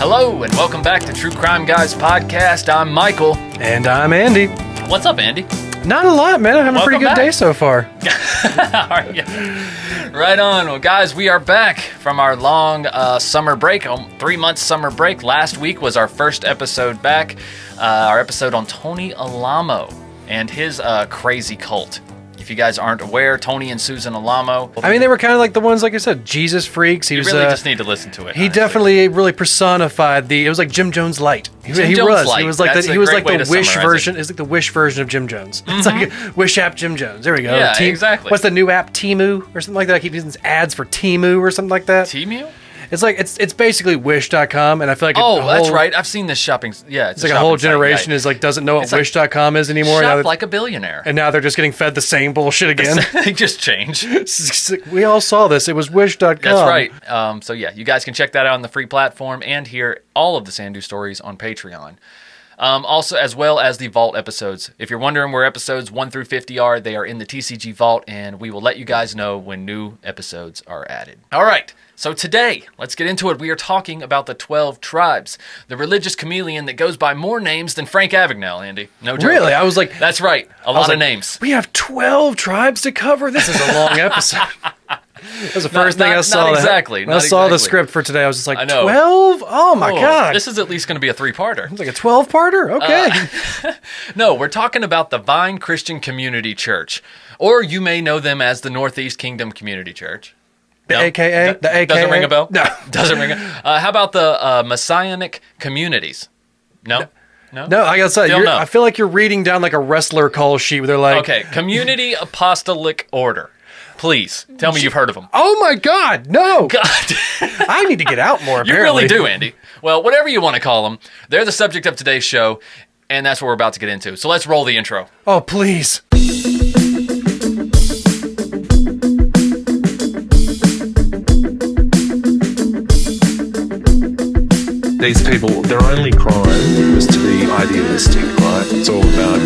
Hello, and welcome back to True Crime Guys Podcast. I'm Michael. And I'm Andy. What's up, Andy? Not a lot, man. I'm having a pretty good day so far. Right on. Well, guys, we are back from our long summer break, 3 months summer break. Last week was our first episode back, our episode on Tony Alamo and his crazy cult. If you guys aren't aware, Tony and Susan Alamo. I mean, they were kind of like the ones, like I said, Jesus freaks. You really just need to listen to it. He definitely really personified it was like Jim Jones light. He was like the Wish version. It's like the Wish version of Jim Jones. Mm-hmm. It's like Wish app Jim Jones. There we go. Yeah, exactly. What's the new app? Temu or something like that. I keep using ads for Temu or something like that. Temu? It's like it's basically Wish.com, and I feel like that's right. I've seen this shopping. Yeah, it's like a whole generation doesn't know what Wish.com is anymore. Shop like a billionaire, and now they're just getting fed the same bullshit again. They just change. We all saw this. It was Wish.com. That's right. So yeah, you guys can check that out on the free platform and hear all of the Sandu stories on Patreon. Also, as well as the Vault episodes. If you're wondering where episodes 1 through 50 are, they are in the TCG Vault, and we will let you guys know when new episodes are added. All right, so today, let's get into it. We are talking about the 12 tribes, the religious chameleon that goes by more names than Frank Abagnale, Andy. No joke. Really? I was like... That's right, a lot of names. We have 12 tribes to cover? This is a long episode. That was the first thing I saw. Not exactly. When I saw the script for today, I was just like, 12? Oh my God. This is at least going to be a 3-parter. It's like a 12-parter? Okay. No, we're talking about the Vine Christian Community Church, or you may know them as the Northeast Kingdom Community Church. The AKA? The AKA? Doesn't ring a bell? No. Doesn't ring a How about the Messianic Communities? No? No, I gotta say, I feel like you're reading down like a wrestler call sheet where they're like... Okay, Community Apostolic Order. Please, tell me you've heard of them. Oh my God, no! God. I need to get out more, apparently. You really do, Andy. Well, whatever you want to call them, they're the subject of today's show, and that's what we're about to get into. So let's roll the intro. Oh, please. These people, their only crime was to be idealistic, right? It's all about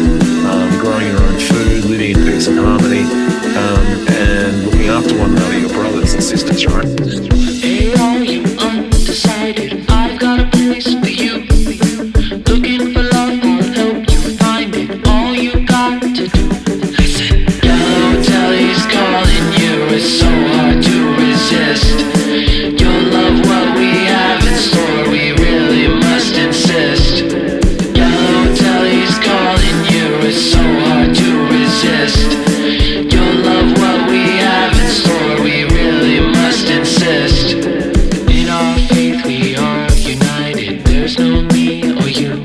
growing your own food, living in peace and harmony, and looking after one another, your brothers and sisters, right? Hey, are you undecided? I've got a place for you. Looking for love, I'll help you find it. All you got to do, listen. Yellow Deli's calling you, it's so hard to resist. You'll love what we have in store, we really must insist. Yellow Deli's calling you, it's so hard to resist. You'll love what we have in store, we really must insist. In our faith we are united, there's no me or you.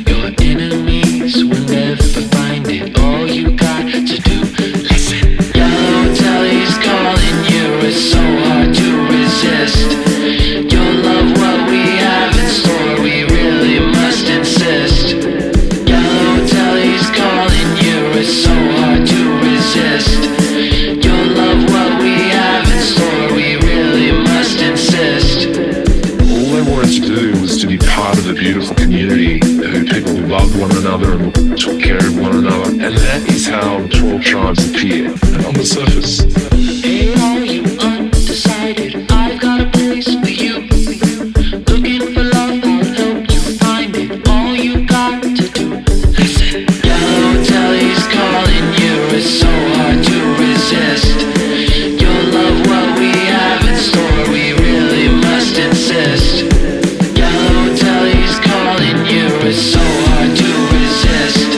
Your enemies will never find it, all you got to do, listen. Yellow Deli's calling you, it's so hard to resist. You'll love what we have in store, we really must insist. Yellow Deli's calling you, it's so hard to resist. You'll love what we have in store, we really must insist. All they wanted to do was to be part of a beautiful community, people who loved one another and took care of one another. And that is how the 12 tribes appear on the surface. Hey, are you undecided? I've got a place for you. Looking for love, I'll help you find it. All you got to do, listen. Yellow Deli's calling you, it's so hard to resist. You'll love what we have in store, we really must insist. Yellow Deli's calling you, it's so hard to resist.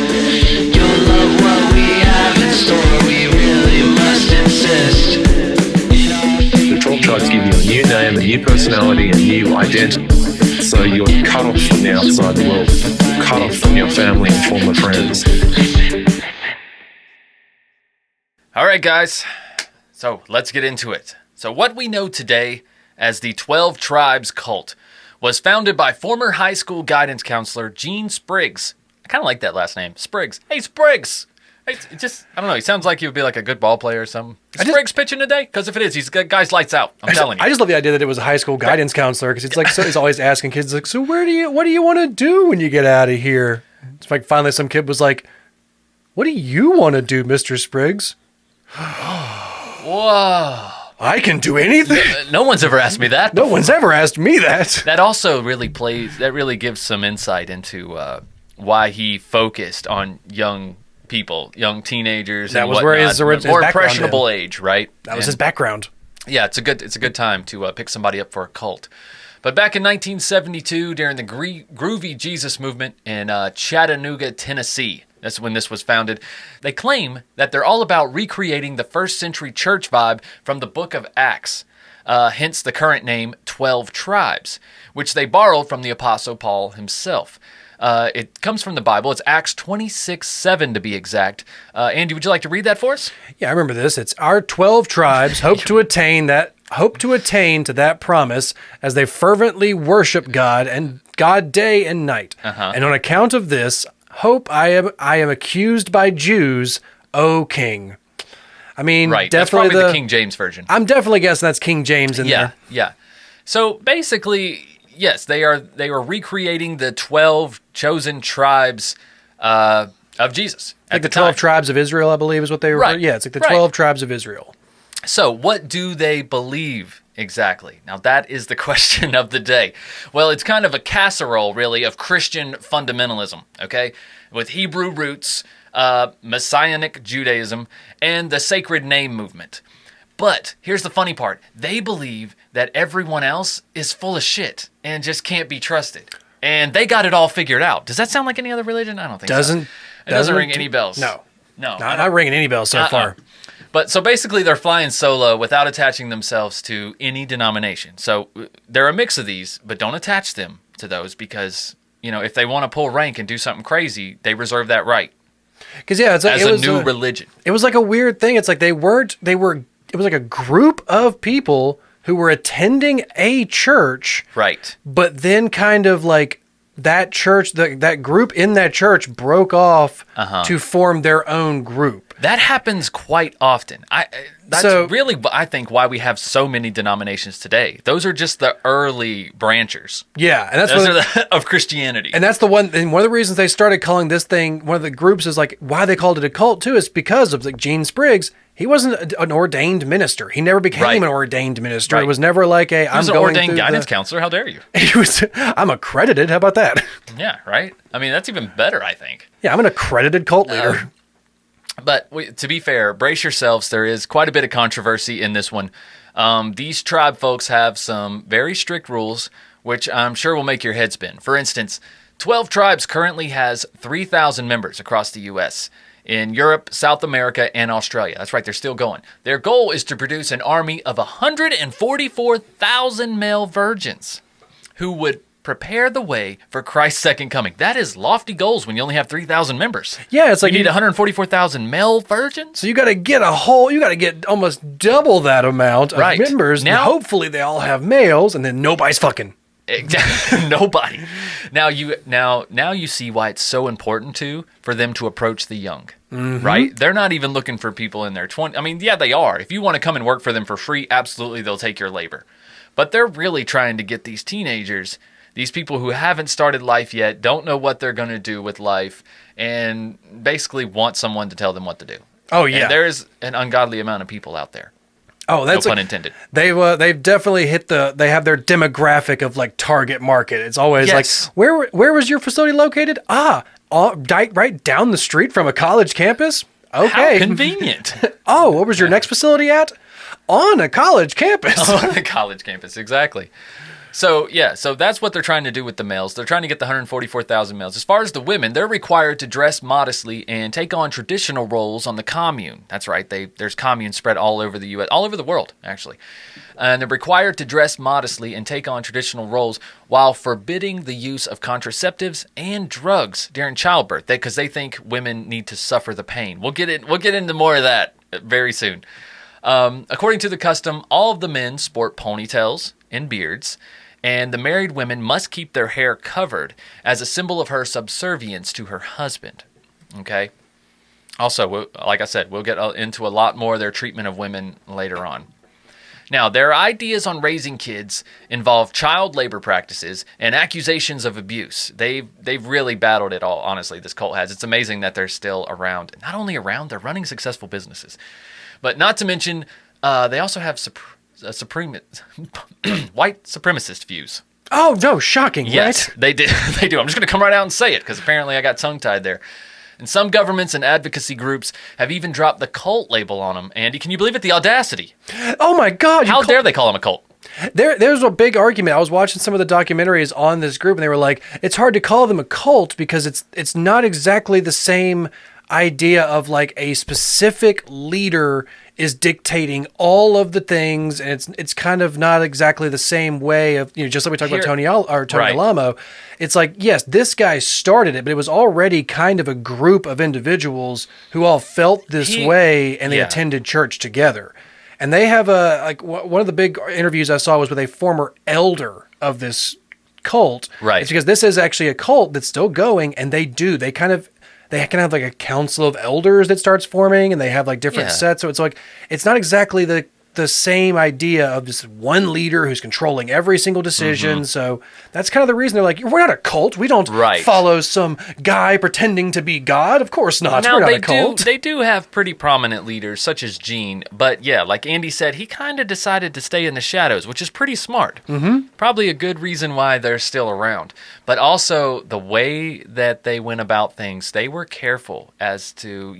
You'll love what we have in store, we really must insist. The 12 tribes give you a new name, a new personality, a new identity. So you're cut off from the outside world. You're cut off from your family and former friends. All right, guys. So let's get into it. So what we know today as the 12 Tribes cult was founded by former high school guidance counselor Gene Spriggs. I kind of like that last name, Spriggs. Hey, Spriggs! Hey, I don't know, he sounds like he would be like a good ball player or something. Is Spriggs pitching today? Because if it is, he's got guys lights out. I'm telling you. I just love the idea that it was a high school guidance counselor, because he's always asking kids, like, so what do you want to do when you get out of here? It's like finally some kid was like, what do you want to do, Mr. Spriggs? Whoa. I can do anything? No one's ever asked me that. No one's ever asked me that. That also really gives some insight into why he focused on young people, young teenagers. That and was whatnot, where his more background impressionable age, right? That was his background. Yeah, it's a good time to pick somebody up for a cult. But back in 1972, during the Groovy Jesus movement in Chattanooga, Tennessee, that's when this was founded, they claim that they're all about recreating the first century church vibe from the book of Acts, hence the current name 12 Tribes, which they borrowed from the Apostle Paul himself. It comes from the Bible. It's Acts 26:7 to be exact. Andy, would you like to read that for us? Yeah, I remember this. It's our 12 tribes hope to attain to that promise as they fervently worship God and God day and night. And on account of this hope, I am accused by Jews, O King. I mean, right. definitely That's probably the King James version. I'm definitely guessing that's King James in there. Yeah. So basically, yes, they are recreating the 12 chosen tribes of Jesus. Like the 12 tribes of Israel, I believe, is what they were. Right. Yeah, it's like the 12 tribes of Israel. So what do they believe exactly? Now, that is the question of the day. Well, it's kind of a casserole, really, of Christian fundamentalism, okay? With Hebrew roots, Messianic Judaism, and the sacred name movement. But here's the funny part. They believe that everyone else is full of shit and just can't be trusted. And they got it all figured out. Does that sound like any other religion? I don't think so. It doesn't ring any bells. No. No. Not ringing any bells so far. But so basically they're flying solo without attaching themselves to any denomination. So they're a mix of these, but don't attach them to those because, if they want to pull rank and do something crazy, they reserve that right. Because it's like, as a new religion. It was like a weird thing. It's like it was like a group of people who were attending a church. Right. But then kind of like that church, that group in that church broke off to form their own group. That happens quite often. That's really, I think, why we have so many denominations today. Those are just the early branchers. Yeah, and that's of Christianity. And that's the one. And one of the reasons they started calling this thing, one of the groups is like why they called it a cult too, is because of like Gene Spriggs. He wasn't an ordained minister. He never became an ordained minister. Right. It was never like he was an ordained guidance counselor. How dare you? I'm accredited. How about that? Yeah, right. I mean, that's even better, I think. Yeah, I'm an accredited cult leader. But to be fair, brace yourselves. There is quite a bit of controversy in this one. These tribe folks have some very strict rules, which I'm sure will make your head spin. For instance, 12 Tribes currently has 3,000 members across the U.S., in Europe, South America, and Australia. That's right, they're still going. Their goal is to produce an army of 144,000 male virgins who would prepare the way for Christ's second coming. That is lofty goals when you only have 3,000 members. Yeah, it's like you need 144,000 male virgins. So you got to get almost double that amount of members. Now, and hopefully they all have males, and then nobody's fucking. Nobody. Now you see why it's so important for them to approach the young, right? They're not even looking for people in their 20s. I mean, yeah, they are. If you want to come and work for them for free, absolutely, they'll take your labor. But they're really trying to get these teenagers, these people who haven't started life yet, don't know what they're going to do with life, and basically want someone to tell them what to do. Oh yeah, and there's an ungodly amount of people out there. Oh, that's no pun intended. They've definitely hit they have their demographic of like target market. It's always like, where was your facility located? Right down the street from a college campus. Okay. How convenient. Oh, what was your next facility at? On a college campus. On a college campus, exactly. So that's what they're trying to do with the males. They're trying to get the 144,000 males. As far as the women, they're required to dress modestly and take on traditional roles on the commune. That's right. There's communes spread all over the U.S., all over the world, actually. And they're required to dress modestly and take on traditional roles while forbidding the use of contraceptives and drugs during childbirth, because they think women need to suffer the pain. We'll get into more of that very soon. According to the custom, all of the men sport ponytails and beards, and the married women must keep their hair covered as a symbol of her subservience to her husband. Okay? Also, like I said, we'll get into a lot more of their treatment of women later on. Now, their ideas on raising kids involve child labor practices and accusations of abuse. They've really battled it all, honestly, this cult has. It's amazing that they're still around. Not only around, they're running successful businesses. But not to mention They also have white supremacist views. Oh, no, shocking, Yes, right? they do. They do. I'm just going to come right out and say it because apparently I got tongue-tied there. And some governments and advocacy groups have even dropped the cult label on them. Andy, can you believe it? The audacity. Oh, my God. How dare they call them a cult? There's a big argument. I was watching some of the documentaries on this group, and they were like, it's hard to call them a cult because it's not exactly the same idea of like a specific leader is dictating all of the things, and it's kind of not exactly the same way of, just like we talked about Tony Right. Alamo. It's like, yes, this guy started it, but it was already kind of a group of individuals who all felt this way, and they attended church together. And they have one of the big interviews I saw was with a former elder of this cult. Right. It's because this is actually a cult that's still going, and they can have like a council of elders that starts forming, and they have like different sets. So it's like, it's not exactly the same idea of just one leader who's controlling every single decision. Mm-hmm. So that's kind of the reason they're like, we're not a cult. We don't follow some guy pretending to be God. Of course not. Now, we're not a cult. They do have pretty prominent leaders, such as Gene. But yeah, like Andy said, he kind of decided to stay in the shadows, which is pretty smart. Mm-hmm. Probably a good reason why they're still around. But also the way that they went about things, they were careful as to,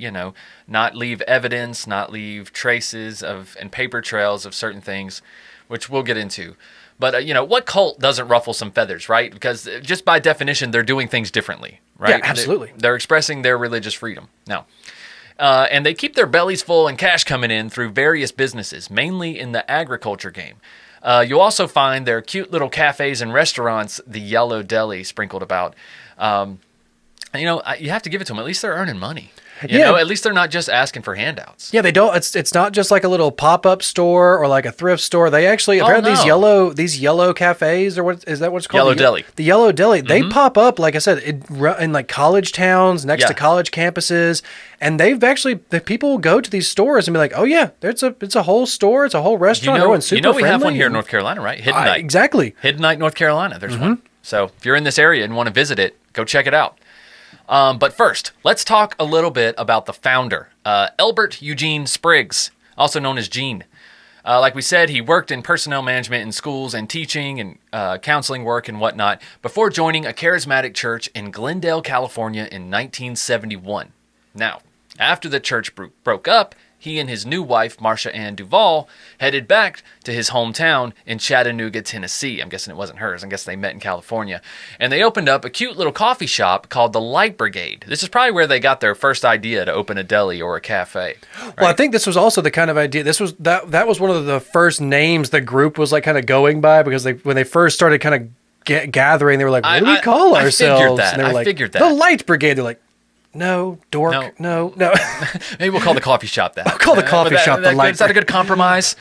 not leave evidence, not leave traces and paper trails of certain things, which we'll get into. But, what cult doesn't ruffle some feathers, right? Because just by definition, they're doing things differently, right? Yeah, absolutely. They're expressing their religious freedom. Now, and they keep their bellies full and cash coming in through various businesses, mainly in the agriculture game. You'll also find their cute little cafes and restaurants, the Yellow Deli, sprinkled about. You have to give it to them. At least they're earning money. At least they're not just asking for handouts. Yeah, they don't. It's not just like a little pop-up store or like a thrift store. They actually apparently these yellow cafes, or what is that? What's called? Yellow Deli. The Yellow Deli. They pop up, like I said, in like college towns next to college campuses, and the people will go to these stores and be like, oh yeah, it's a whole store, it's a whole restaurant. Everyone's super we friendly. have one here in North Carolina, right? Hidden Night. Exactly. Hidden Night, North Carolina. There's one. So if you're in this area and want to visit it, go check it out. But first, let's talk a little bit about the founder, Elbert Eugene Spriggs, also known as Gene. Like we said, he worked in personnel management in schools and teaching and counseling work and whatnot before joining a charismatic church in Glendale, California in 1971. Now, after the church broke up, he and his new wife, Marcia Ann Duvall, headed back to his hometown in Chattanooga, Tennessee. I'm guessing it wasn't hers. I guess they met in California. And they opened up a cute little coffee shop called the Light Brigade. This is probably where they got their first idea to open a deli or a cafe. Right? Well, I think this was also the kind of idea. That was one of the first names the group was like kind of going by, because when they first started kind of gathering, they were like, what do we call ourselves? I figured that. The Light Brigade. They're like, no, dork, no. Maybe we'll call the coffee shop that. I'll call the coffee shop the Light. Is that a good compromise?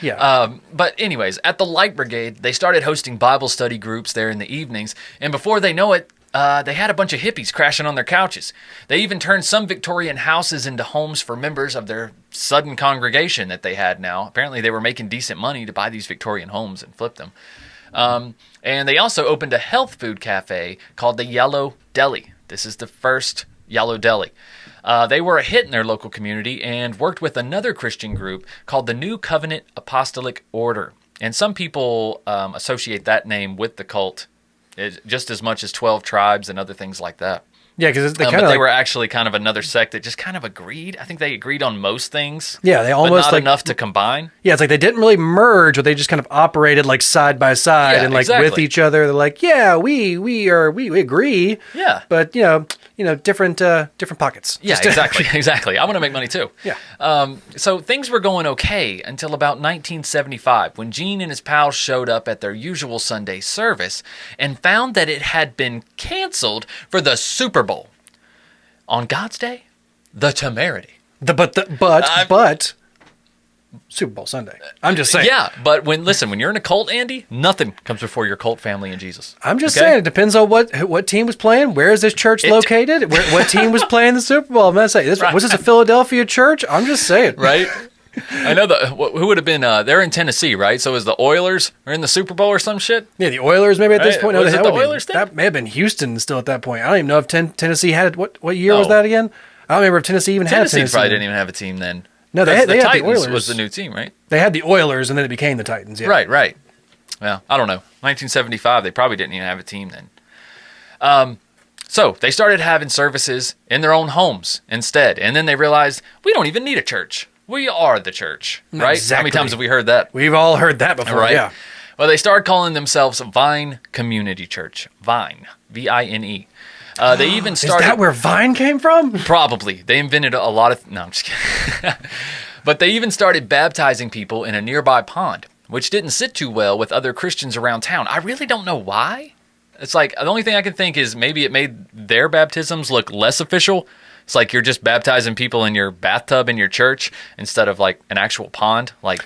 Yeah. But anyways, at the Light Brigade, they started hosting Bible study groups there in the evenings, and before they know it, they had a bunch of hippies crashing on their couches. They even turned some Victorian houses into homes for members of their sudden congregation that they had now. Apparently, they were making decent money to buy these Victorian homes and flip them. And they also opened a health food cafe called the Yellow Deli. This is the first Yellow Deli. They were a hit in their local community and worked with another Christian group called the New Covenant Apostolic Order. And some people associate that name with the cult just as much as 12 tribes and other things like that. Yeah, because they they were actually kind of another sect that just kind of agreed. I think they agreed on most things. Yeah, they almost but not enough to combine. Yeah, it's like they didn't really merge, but they just kind of operated like side by side and like with each other. They're like, yeah, we agree. Yeah, but different pockets. Yeah, exactly. I want to make money too. Yeah. So things were going okay until about 1975, when Gene and his pals showed up at their usual Sunday service and found that it had been canceled for the Super Bowl. On God's Day, the temerity. But Super Bowl Sunday. I'm just saying. Yeah, but when you're in a cult, Andy, nothing comes before your cult family and Jesus. I'm just saying, it depends on what team was playing. Where is this church located? What team was playing the Super Bowl? I'm not saying was this a Philadelphia church? I'm just saying. Right. I know who would have been. They're in Tennessee, right? So is the Oilers are in the Super Bowl or some shit? Yeah, the Oilers maybe at this point. Was it the Oilers? That may have been Houston still at that point. I don't even know if Tennessee had it. What year was that again? I don't remember if Tennessee even had a Tennessee. Probably didn't even have a team then. No, they had the Titans Oilers. was the new team, right? They had the Oilers, and then it became the Titans. Yeah. Right. Well, I don't know. 1975, they probably didn't even have a team then. So they started having services in their own homes instead. And then they realized, we don't even need a church. We are the church, right? Exactly. How many times have we heard that? We've all heard that before, Right. yeah. Well, they started calling themselves Vine Community Church. Vine. V-I-N-E. They even started... Is that where Vine came from? Probably. They invented a lot of... No, I'm just kidding. But they even started baptizing people in a nearby pond, which didn't sit too well with other Christians around town. I really don't know why. It's like, the only thing I can think is maybe it made their baptisms look less official. It's like you're just baptizing people in your bathtub in your church instead of like an actual pond, like,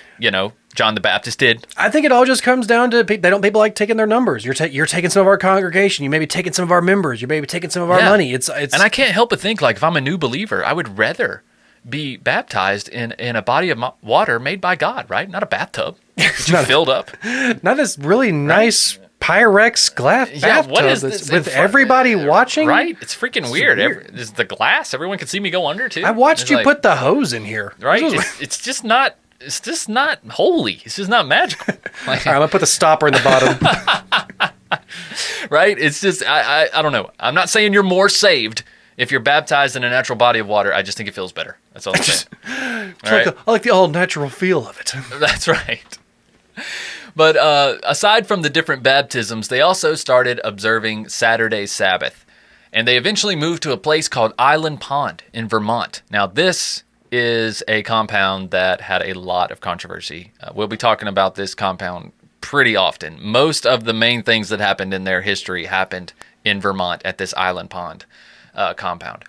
John the Baptist did. I think it all just comes down to people like taking their numbers. You're taking some of our congregation. You may be taking some of our members. You may be taking some of our money. It's And I can't help but think, like, if I'm a new believer, I would rather be baptized in a body of water made by God, right? Not a bathtub that you filled up. not this really nice Pyrex glass bathtub what is this? with everybody watching. Right? It's freaking weird. weird. Is the glass? Everyone can see me go under, too. I watched It's you like, put the hose in here. Right? It's just not... It's just not holy. It's just not magical. Like, All right, I'm gonna put the stopper in the bottom. right? It's just I don't know. I'm not saying you're more saved if you're baptized in a natural body of water. I just think it feels better. That's all I'm saying. All right? I like the all natural feel of it. That's right. But aside from the different baptisms, they also started observing Saturday Sabbath. And they eventually moved to a place called Island Pond in Vermont. Now, this is a compound that had a lot of controversy. We'll be talking about this compound pretty often. Most of the main things that happened in their history happened in Vermont at this Island Pond compound.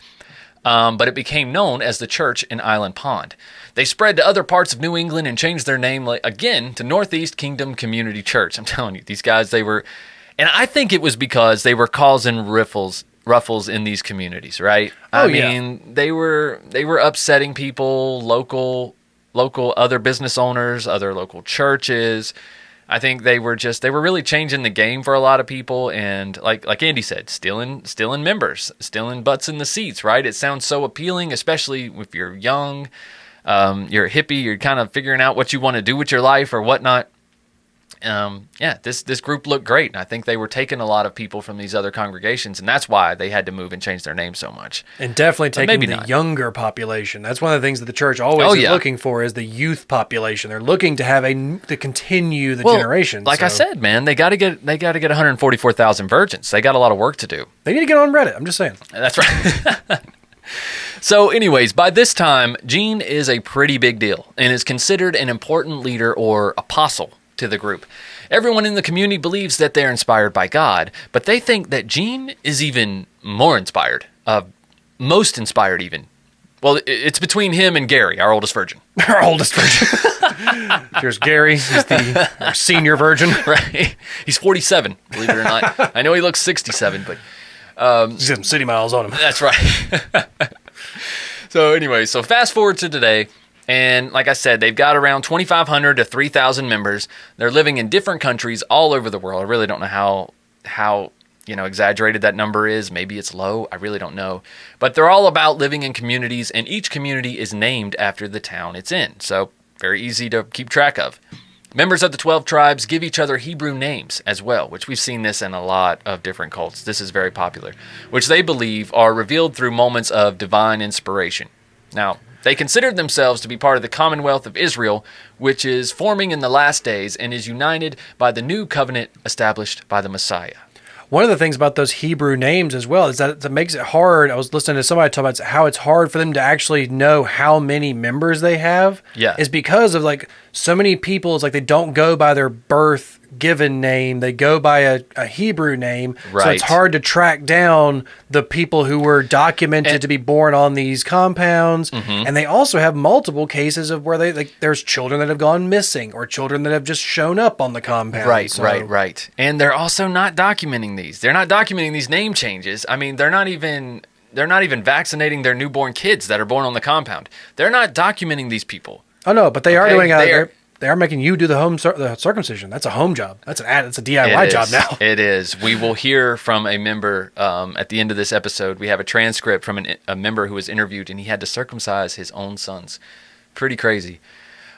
But it became known as the Church in Island Pond. They spread to other parts of New England and changed their name again to Northeast Kingdom Community Church. I'm telling you, these guys, they were... And I think it was because they were causing ruffles in these communities, right? I mean, they were upsetting people, local other business owners, other local churches. I think they were really changing the game for a lot of people, and like Andy said, stealing members, stealing butts in the seats, right? It sounds so appealing, especially if you're young, you're a hippie, you're kind of figuring out what you want to do with your life or whatnot. This group looked great, and I think they were taking a lot of people from these other congregations, and that's why they had to move and change their name so much. And definitely taking the younger population. That's one of the things that the church always is looking for is the youth population. They're looking to have to continue the generations. I said, man, they got to get 144,000 virgins. They got a lot of work to do. They need to get on Reddit. I'm just saying. That's right. So anyways, by this time, Gene is a pretty big deal and is considered an important leader or apostle to the group. Everyone in the community believes that they're inspired by God, but they think that Gene is even more inspired, most inspired even. Well, it's between him and Gary, our oldest virgin. Our oldest virgin. Here's Gary. He's our senior virgin. Right. He's 47, believe it or not. I know he looks 67, but... he's got some city miles on him. That's right. So anyway, fast forward to today. And like I said, they've got around 2,500 to 3,000 members. They're living in different countries all over the world. I really don't know how exaggerated that number is. Maybe it's low. I really don't know. But they're all about living in communities, and each community is named after the town it's in. So very easy to keep track of. Members of the 12 tribes give each other Hebrew names as well, which we've seen this in a lot of different cults. This is very popular, which they believe are revealed through moments of divine inspiration. Now, they considered themselves to be part of the Commonwealth of Israel, which is forming in the last days and is united by the new covenant established by the Messiah. One of the things about those Hebrew names as well is that it makes it hard. I was listening to somebody talk about how it's hard for them to actually know how many members they have. Yeah. Is because of so many people, it's like they don't go by their birth given name. They go by a Hebrew name. Right. So it's hard to track down the people who were documented to be born on these compounds. Mm-hmm. And they also have multiple cases of where there's children that have gone missing or children that have just shown up on the compound. Right. And they're also not documenting these. They're not documenting these name changes. I mean, they're not even vaccinating their newborn kids that are born on the compound. They're not documenting these people. Oh no, but they are doing they are making you do the circumcision. That's a home job. That's a DIY job now. It is. We will hear from a member at the end of this episode. We have a transcript from a member who was interviewed, and he had to circumcise his own sons. Pretty crazy.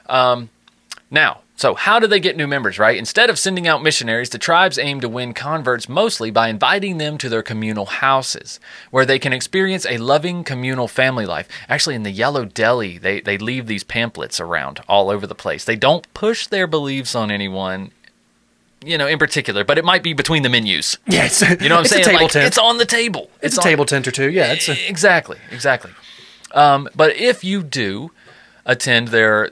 Now, so how do they get new members, right? Instead of sending out missionaries, the tribes aim to win converts mostly by inviting them to their communal houses, where they can experience a loving communal family life. Actually, in the Yellow Deli, they leave these pamphlets around all over the place. They don't push their beliefs on anyone, in particular, but it might be between the menus. Yes. You know what I'm saying? It's a table tent. It's on the table. It's a table tent or two. Yeah. Exactly. But if you do attend their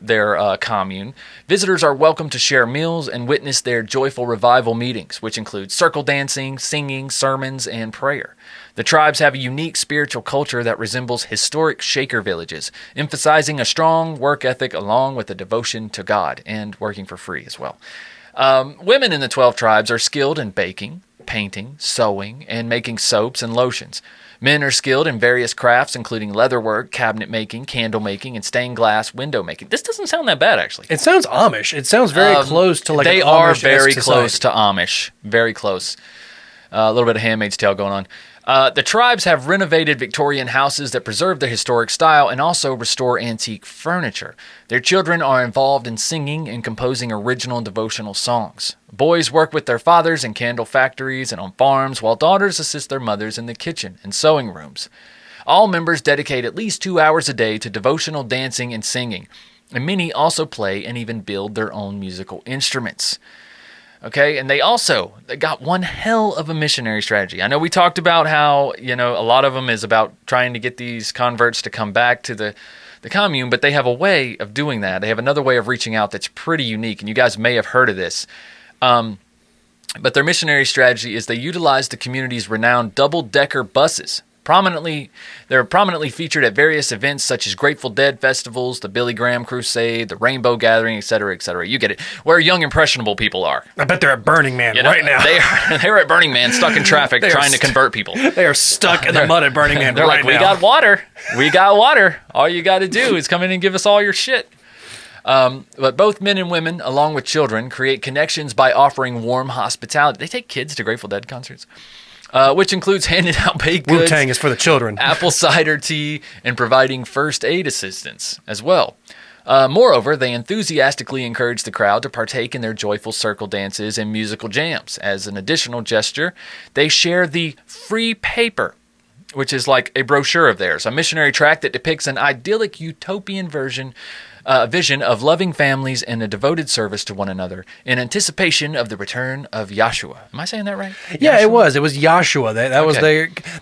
commune, visitors are welcome to share meals and witness their joyful revival meetings, which include circle dancing, singing, sermons, and prayer. The tribes have a unique spiritual culture that resembles historic Shaker villages, emphasizing a strong work ethic along with a devotion to God and working for free as well. Women in the 12 tribes are skilled in baking, painting, sewing, and making soaps and lotions. Men are skilled in various crafts, including leatherwork, cabinet making, candle making, and stained glass window making. This doesn't sound that bad, actually. It sounds Amish. It sounds very close to they an are Amish-esque very society. close to Amish. Very close. A little bit of Handmaid's Tale going on. The tribes have renovated Victorian houses that preserve their historic style and also restore antique furniture. Their children are involved in singing and composing original devotional songs. Boys work with their fathers in candle factories and on farms, while daughters assist their mothers in the kitchen and sewing rooms. All members dedicate at least 2 hours a day to devotional dancing and singing, and many also play and even build their own musical instruments. Okay, and they got one hell of a missionary strategy. I know we talked about how, a lot of them is about trying to get these converts to come back to the commune, but they have a way of doing that. They have another way of reaching out that's pretty unique, and you guys may have heard of this. But their missionary strategy is they utilize the community's renowned double-decker buses. They're prominently featured at various events such as Grateful Dead festivals, the Billy Graham Crusade, the Rainbow Gathering, etc., etc. You get it. Where young, impressionable people are. I bet they're at Burning Man right now. They're at Burning Man, stuck in traffic, trying to convert people. They are stuck in the mud at Burning Man they're right like, now. We got water. All you got to do is come in and give us all your shit. But both men and women, along with children, create connections by offering warm hospitality. They take kids to Grateful Dead concerts. Which includes handing out baked goods, Wu-Tang is for the children, apple cider tea, and providing first aid assistance as well. Moreover, they enthusiastically encourage the crowd to partake in their joyful circle dances and musical jams. As an additional gesture, they share the free paper, which is like a brochure of theirs, a missionary tract that depicts an idyllic utopian vision of loving families and a devoted service to one another in anticipation of the return of Yahshua. Am I saying that right? Yeah, Yahshua? it was. It was Yahshua.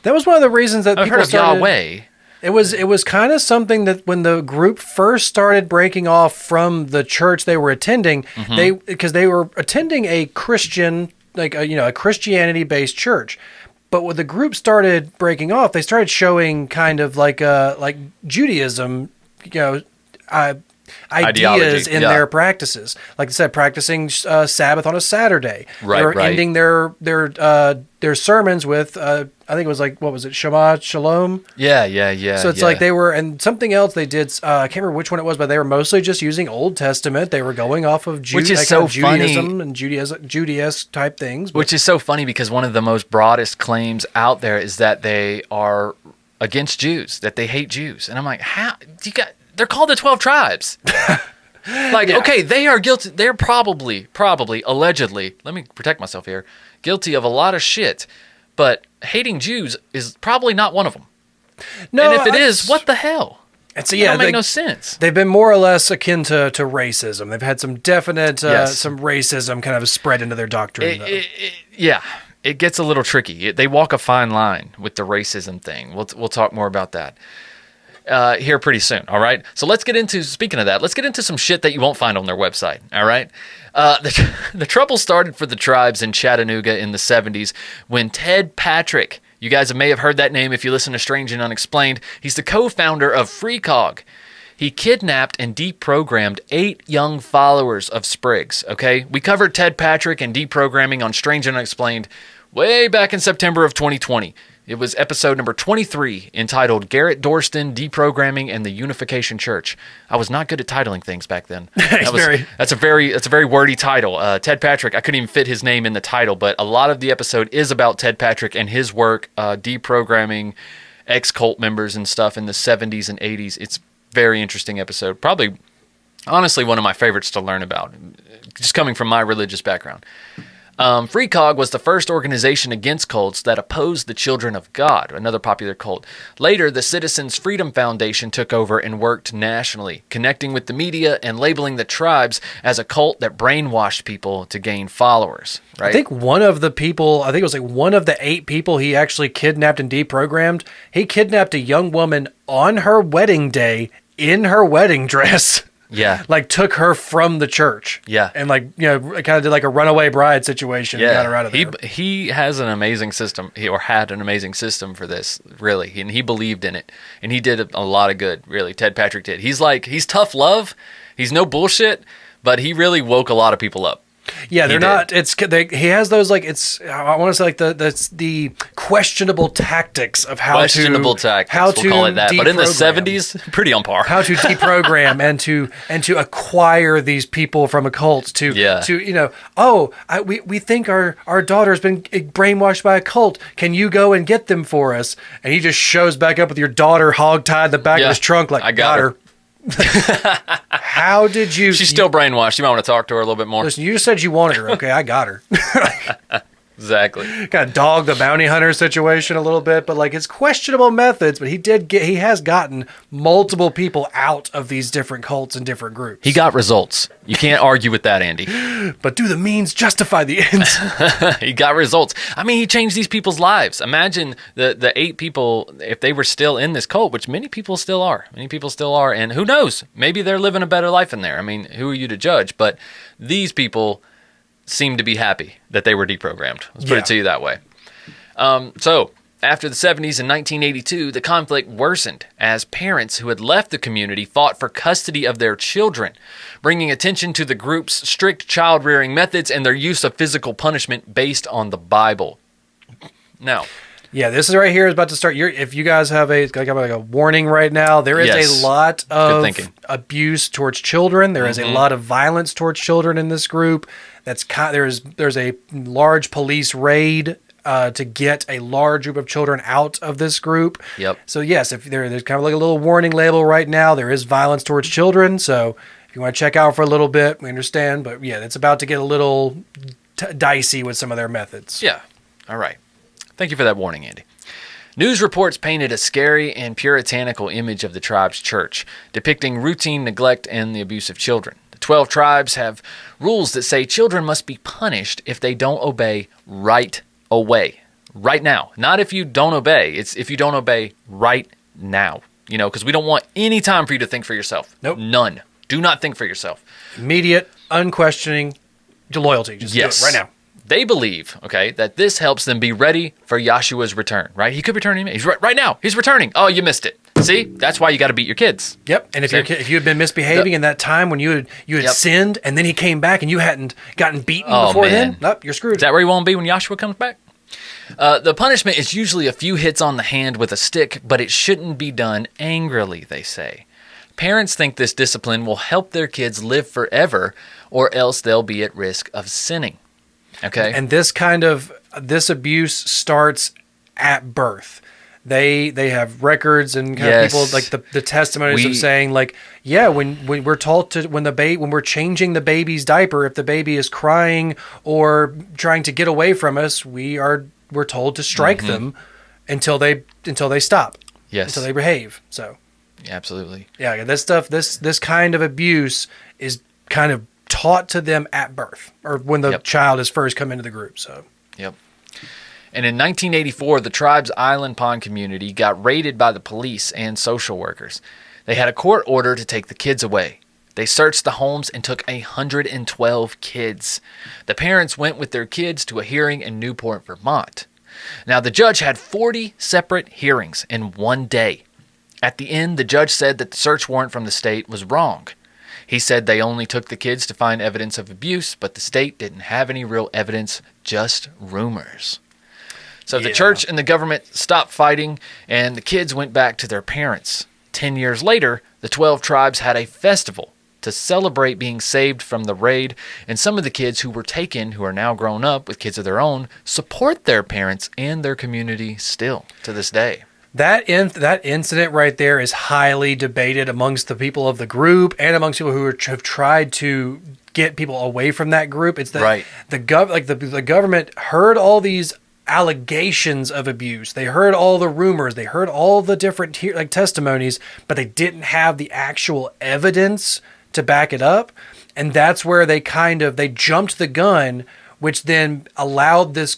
That was one of the reasons that I've people heard of started. Yahweh. It was kind of something that when the group first started breaking off from the church they were attending, because they were attending a Christian, a Christianity-based church. But when the group started breaking off, they started showing kind of like Judaism, ideas in their practices. Like I said, practicing Sabbath on a Saturday. Right, they were right. ending their sermons with I think it was like, what was it, Shema Shalom? Yeah. So it's like they were, and something else they did, I can't remember which one it was, but they were mostly just using Old Testament. They were going off of Which is so Judaism funny. and Judaism type things. Which is so funny because one of the most broadest claims out there is that they are against Jews, that they hate Jews. And I'm like, how? They're called the 12 tribes. Okay, they are guilty. They're probably, allegedly, let me protect myself here, guilty of a lot of shit. But hating Jews is probably not one of them. No, and if it is, what the hell? It don't make no sense. They've been more or less akin to racism. They've had some definite some racism kind of spread into their doctrine. It gets a little tricky. They walk a fine line with the racism thing. We'll talk more about that here pretty soon, all right? So speaking of that, let's get into some shit that you won't find on their website, all right? The trouble started for the tribes in Chattanooga in the 70s when Ted Patrick, you guys may have heard that name if you listen to Strange and Unexplained, he's the co-founder of FreeCog. He kidnapped and deprogrammed 8 young followers of Spriggs, okay? We covered Ted Patrick and deprogramming on Strange and Unexplained way back in September of 2020. It was episode number 23, entitled Garrett Dorston, Deprogramming and the Unification Church. I was not good at titling things back then. That's a very wordy title. Ted Patrick, I couldn't even fit his name in the title, but a lot of the episode is about Ted Patrick and his work deprogramming ex-cult members and stuff in the 70s and 80s. Very interesting episode. Probably, honestly, one of my favorites to learn about, just coming from my religious background. FreeCog was the first organization against cults that opposed the Children of God, another popular cult. Later, the Citizens Freedom Foundation took over and worked nationally, connecting with the media and labeling the tribes as a cult that brainwashed people to gain followers. Right? I think one of the people, I think it was like one of the 8 people he actually kidnapped and deprogrammed, he kidnapped a young woman on her wedding day in her wedding dress. Yeah. Like took her from the church. Yeah. And like, you know, kind of did like a runaway bride situation and got her out of there. He has an amazing system, had an amazing system for this, really. And he believed in it. And he did a lot of good, really. Ted Patrick did. He's tough love. He's no bullshit, but he really woke a lot of people up. Yeah, they're not. He has those like I want to say like the questionable tactics of how tactics, we'll call it that. But in the 70s, pretty on par. How to deprogram and to acquire these people from a cult to you know, we think our daughter's been brainwashed by a cult. Can you go and get them for us? And he just shows back up with your daughter hogtied in the back of his trunk like, I got her. How did you? She's still brainwashed. You might want to talk to her a little bit more. Listen, you just said you wanted her. Okay, I got her. Exactly. Kind of dog the bounty hunter situation a little bit, but like it's questionable methods. But he has gotten multiple people out of these different cults and different groups. He got results. You can't argue with that, Andy. But do the means justify the ends? He got results. I mean, he changed these people's lives. Imagine the 8 people, if they were still in this cult, which many people still are. And who knows? Maybe they're living a better life in there. I mean, who are you to judge? But these people seem to be happy that they were deprogrammed. Let's put it to you that way. So after the 70s in 1982, the conflict worsened as parents who had left the community fought for custody of their children, bringing attention to the group's strict child-rearing methods and their use of physical punishment based on the Bible. Now, yeah, this is right here is about to start. If you guys have like a warning right now, there is a lot of abuse towards children. There is a lot of violence towards children in this group. There's a large police raid to get a large group of children out of this group. Yep. So yes, if there's kind of like a little warning label right now, there is violence towards children. So if you want to check out for a little bit, we understand. But yeah, it's about to get a little dicey with some of their methods. Yeah. All right. Thank you for that warning, Andy. News reports painted a scary and puritanical image of the tribe's church, depicting routine neglect and the abuse of children. The 12 tribes have rules that say children must be punished if they don't obey right away, right now. Not if you don't obey. It's if you don't obey right now, because we don't want any time for you to think for yourself. Nope. None. Do not think for yourself. Immediate, unquestioning loyalty. Just do it right now. They believe, that this helps them be ready for Yahshua's return, right? He could return. He's right now. He's returning. Oh, you missed it. See? That's why you got to beat your kids. Yep. And if you had been misbehaving in that time when you had sinned and then he came back and you hadn't gotten beaten before then, you're screwed. Is that where you won't be when Yahshua comes back? The punishment is usually a few hits on the hand with a stick, but it shouldn't be done angrily, they say. Parents think this discipline will help their kids live forever, or else they'll be at risk of sinning. Okay. And this abuse starts at birth. They have records and people like the testimonies of saying like, when we're taught to when we're changing the baby's diaper, if the baby is crying or trying to get away from us, we're told to strike them until they stop. Yes. Until they behave. So absolutely. Yeah, this kind of abuse is kind of taught to them at birth or when the child has first come into the group. So, yep. And in 1984, the tribe's Island Pond community got raided by the police and social workers. They had a court order to take the kids away. They searched the homes and took 112 kids. The parents went with their kids to a hearing in Newport, Vermont. Now, the judge had 40 separate hearings in one day. At the end, the judge said that the search warrant from the state was wrong. He said they only took the kids to find evidence of abuse, but the state didn't have any real evidence, just rumors. So the church and the government stopped fighting, and the kids went back to their parents. 10 years later, the 12 tribes had a festival to celebrate being saved from the raid, and some of the kids who were taken, who are now grown up with kids of their own, support their parents and their community still to this day. That incident right there is highly debated amongst the people of the group and amongst people who have tried to get people away from that group. It's that the government heard all these allegations of abuse. They heard all the rumors. They heard all the different testimonies, but they didn't have the actual evidence to back it up. And that's where they jumped the gun, which then allowed this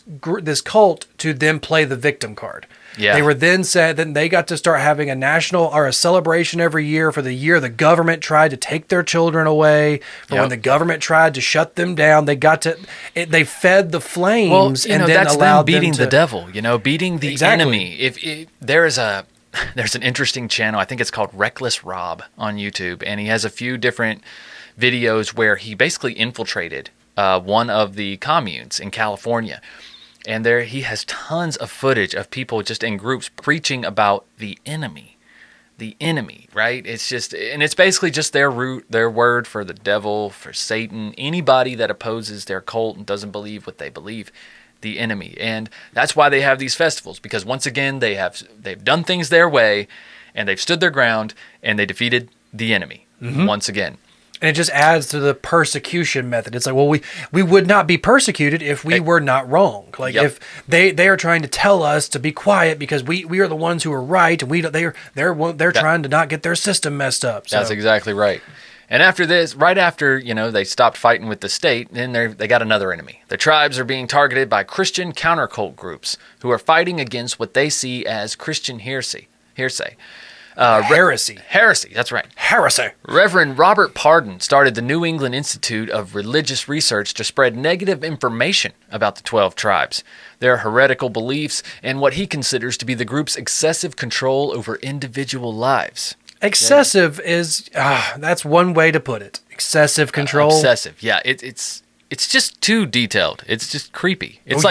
cult to then play the victim card. Yeah. They were then said that they got to start having a national or a celebration every year for the year the government tried to take their children away. For when the government tried to shut them down, they they fed the flames and then that's allowed them beating them to, the devil. Beating the Exactly. enemy. If there's an interesting channel, I think it's called Reckless Rob on YouTube, and he has a few different videos where he basically infiltrated one of the communes in California. And there he has tons of footage of people just in groups preaching about the enemy, right? It's basically just their word for the devil, for Satan, anybody that opposes their cult and doesn't believe what they believe, the enemy. And that's why they have these festivals, because once again, they've done things their way, and they've stood their ground, and they defeated the enemy once again. And it just adds to the persecution method. It's like, well, we would not be persecuted if we were not wrong. Like if they are trying to tell us to be quiet because we are the ones who are right, and they're trying to not get their system messed up. So. That's exactly right. And after this, right after they stopped fighting with the state, then they got another enemy. The tribes are being targeted by Christian counter-cult groups who are fighting against what they see as Christian heresy. Heresy. That's right. Heresy. Reverend Robert Pardon started the New England Institute of Religious Research to spread negative information about the 12 tribes, their heretical beliefs, and what he considers to be the group's excessive control over individual lives. Excessive is, that's one way to put it. Excessive control. Obsessive, yeah. It's just too detailed. It's just creepy. It's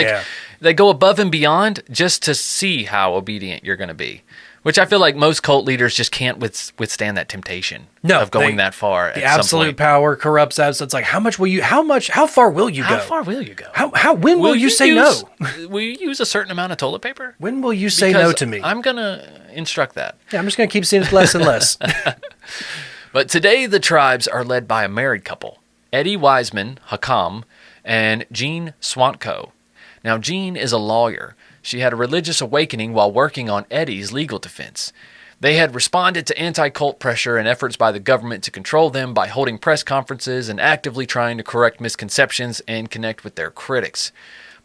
they go above and beyond just to see how obedient you're going to be. Which I feel like most cult leaders just can't withstand that temptation of going that far. The absolute power corrupts us. It's like, how far will you go? How far will you go? When will you say no? Will you use a certain amount of toilet paper? When will you say no to me? I'm going to instruct that. Yeah, I'm just going to keep seeing it less and less. But today the tribes are led by a married couple, Eddie Wiseman, Hakam, and Jean Swantko. Now, Jean is a lawyer. She had a religious awakening while working on Eddie's legal defense. They had responded to anti-cult pressure and efforts by the government to control them by holding press conferences and actively trying to correct misconceptions and connect with their critics.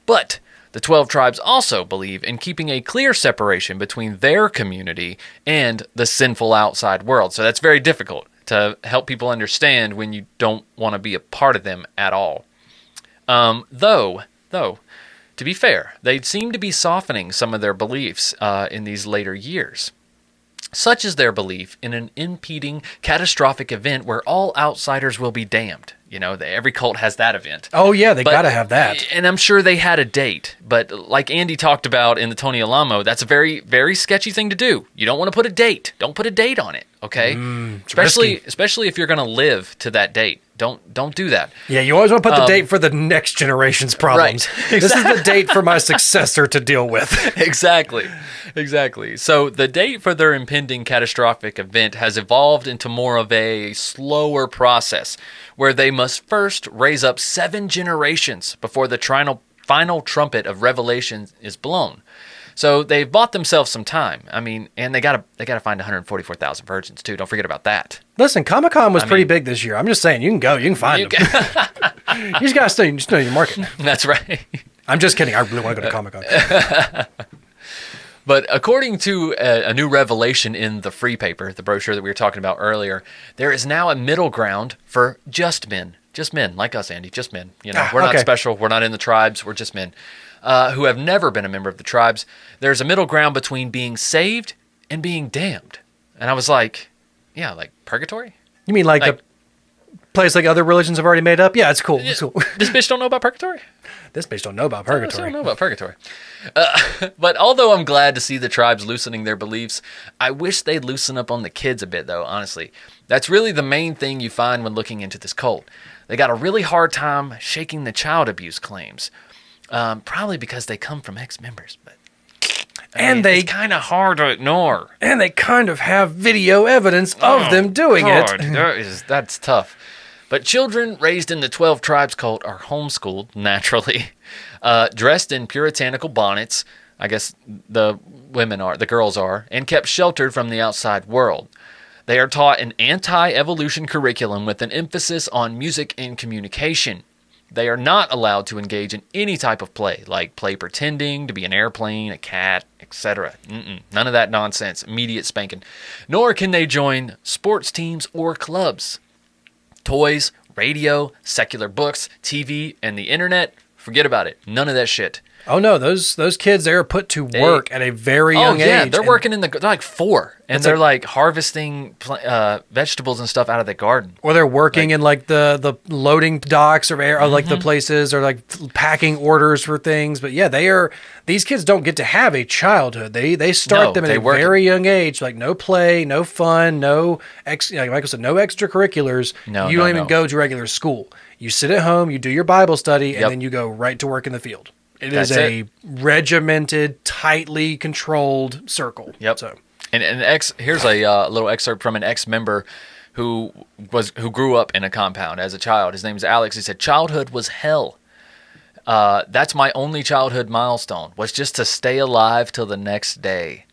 But the 12 tribes also believe in keeping a clear separation between their community and the sinful outside world. So that's very difficult to help people understand when you don't want to be a part of them at all. Though, to be fair, they seem to be softening some of their beliefs in these later years, such as their belief in an impending catastrophic event where all outsiders will be damned. Every cult has that event. Oh, yeah, they got to have that. And I'm sure they had a date. But like Andy talked about in the Tony Alamo, that's a very, very sketchy thing to do. You don't want to put a date. Don't put a date on it, okay? Especially if you're going to live to that date. Don't do that. Yeah, you always want to put the date for the next generation's problems. Right. This is the date for my successor to deal with. Exactly. So the date for their impending catastrophic event has evolved into more of a slower process, where they must first raise up 7 generations before the final trumpet of Revelation is blown. So they've bought themselves some time. I mean, and they gotta find 144,000 virgins too. Don't forget about that. Listen, Comic-Con was pretty big this year. I'm just saying, you can go, you can find them. You just gotta stay, know your market. That's right. I'm just kidding. I really want to go to Comic-Con. But according to a new revelation in the Free Paper, the brochure that we were talking about earlier, there is now a middle ground for just men. Just men, like us, Andy. Just men. We're not special. We're not in the tribes. We're just men. Who have never been a member of the tribes. There's a middle ground between being saved and being damned. And I was like, yeah, like purgatory? You mean like the place like other religions have already made up? Yeah, it's cool. It's cool. This bitch don't know about purgatory? This bitch don't know about purgatory. I don't know about purgatory. But although I'm glad to see the tribes loosening their beliefs, I wish they'd loosen up on the kids a bit, though, honestly. That's really the main thing you find when looking into this cult. They got a really hard time shaking the child abuse claims. Probably because they come from ex-members. But it's kind of hard to ignore. And they kind of have video evidence of them doing it. That's tough. But children raised in the 12 Tribes cult are homeschooled, naturally, dressed in puritanical bonnets, I guess the girls are, and kept sheltered from the outside world. They are taught an anti-evolution curriculum with an emphasis on music and communication. They are not allowed to engage in any type of play, like play pretending to be an airplane, a cat, etc. None of that nonsense. Immediate spanking. Nor can they join sports teams or clubs. Toys, radio, secular books, TV, and the internet, forget about it. None of that shit. Oh no, those kids, they are put to work at a very young age. They're working they're like 4, and they're like harvesting vegetables and stuff out of the garden. Or they're working in like the loading docks or like the places, or like packing orders for things. But yeah, these kids don't get to have a childhood. They start them at a very young age, like no play, no fun, like Michael said, no extracurriculars. You don't even go to regular school. You sit at home, you do your Bible study, and then you go right to work in the field. It is a regimented, tightly controlled circle. Yep. So, here's a little excerpt from an ex-member who grew up in a compound as a child. His name is Alex. He said, "Childhood was hell. That's my only childhood milestone, was just to stay alive till the next day."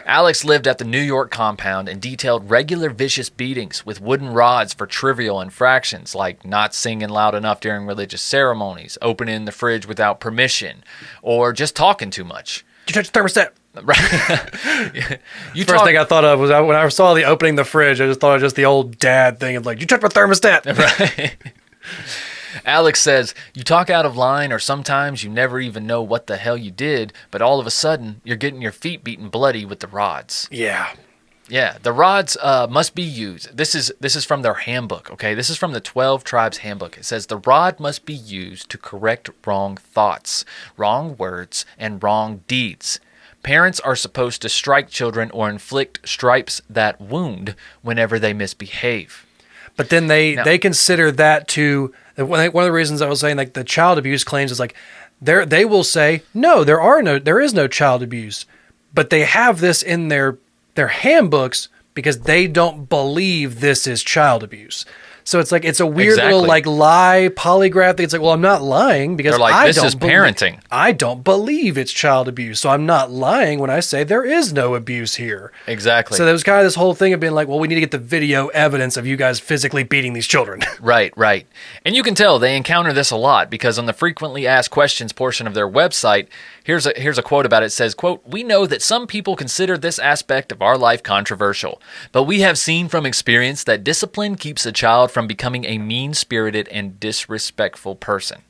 Alex lived at the New York compound and detailed regular vicious beatings with wooden rods for trivial infractions like not singing loud enough during religious ceremonies, opening the fridge without permission, or just talking too much. You touched the thermostat. Right. First thing I thought of was when I saw the opening the fridge, I just thought of just the old dad thing of like, you touched my thermostat. Right. Alex says, you talk out of line, or sometimes you never even know what the hell you did, but all of a sudden, you're getting your feet beaten bloody with the rods. Yeah. Yeah, the rods must be used. This is from their handbook, okay? This is from the 12 Tribes handbook. It says, the rod must be used to correct wrong thoughts, wrong words, and wrong deeds. Parents are supposed to strike children or inflict stripes that wound whenever they misbehave. But then they consider that to... One of the reasons I was saying, like, the child abuse claims is like, they will say, no, there is no child abuse, but they have this in their handbooks because they don't believe this is child abuse. So it's like, it's a weird little like lie polygraph thing. It's like, well, I'm not lying because they're like, this is parenting. I don't believe it's child abuse. So I'm not lying when I say there is no abuse here. Exactly. So there was kind of this whole thing of being like, well, we need to get the video evidence of you guys physically beating these children. Right. And you can tell they encounter this a lot because on the frequently asked questions portion of their website, here's a quote about it. It says, quote, "We know that some people consider this aspect of our life controversial, but we have seen from experience that discipline keeps a child from becoming a mean-spirited and disrespectful person."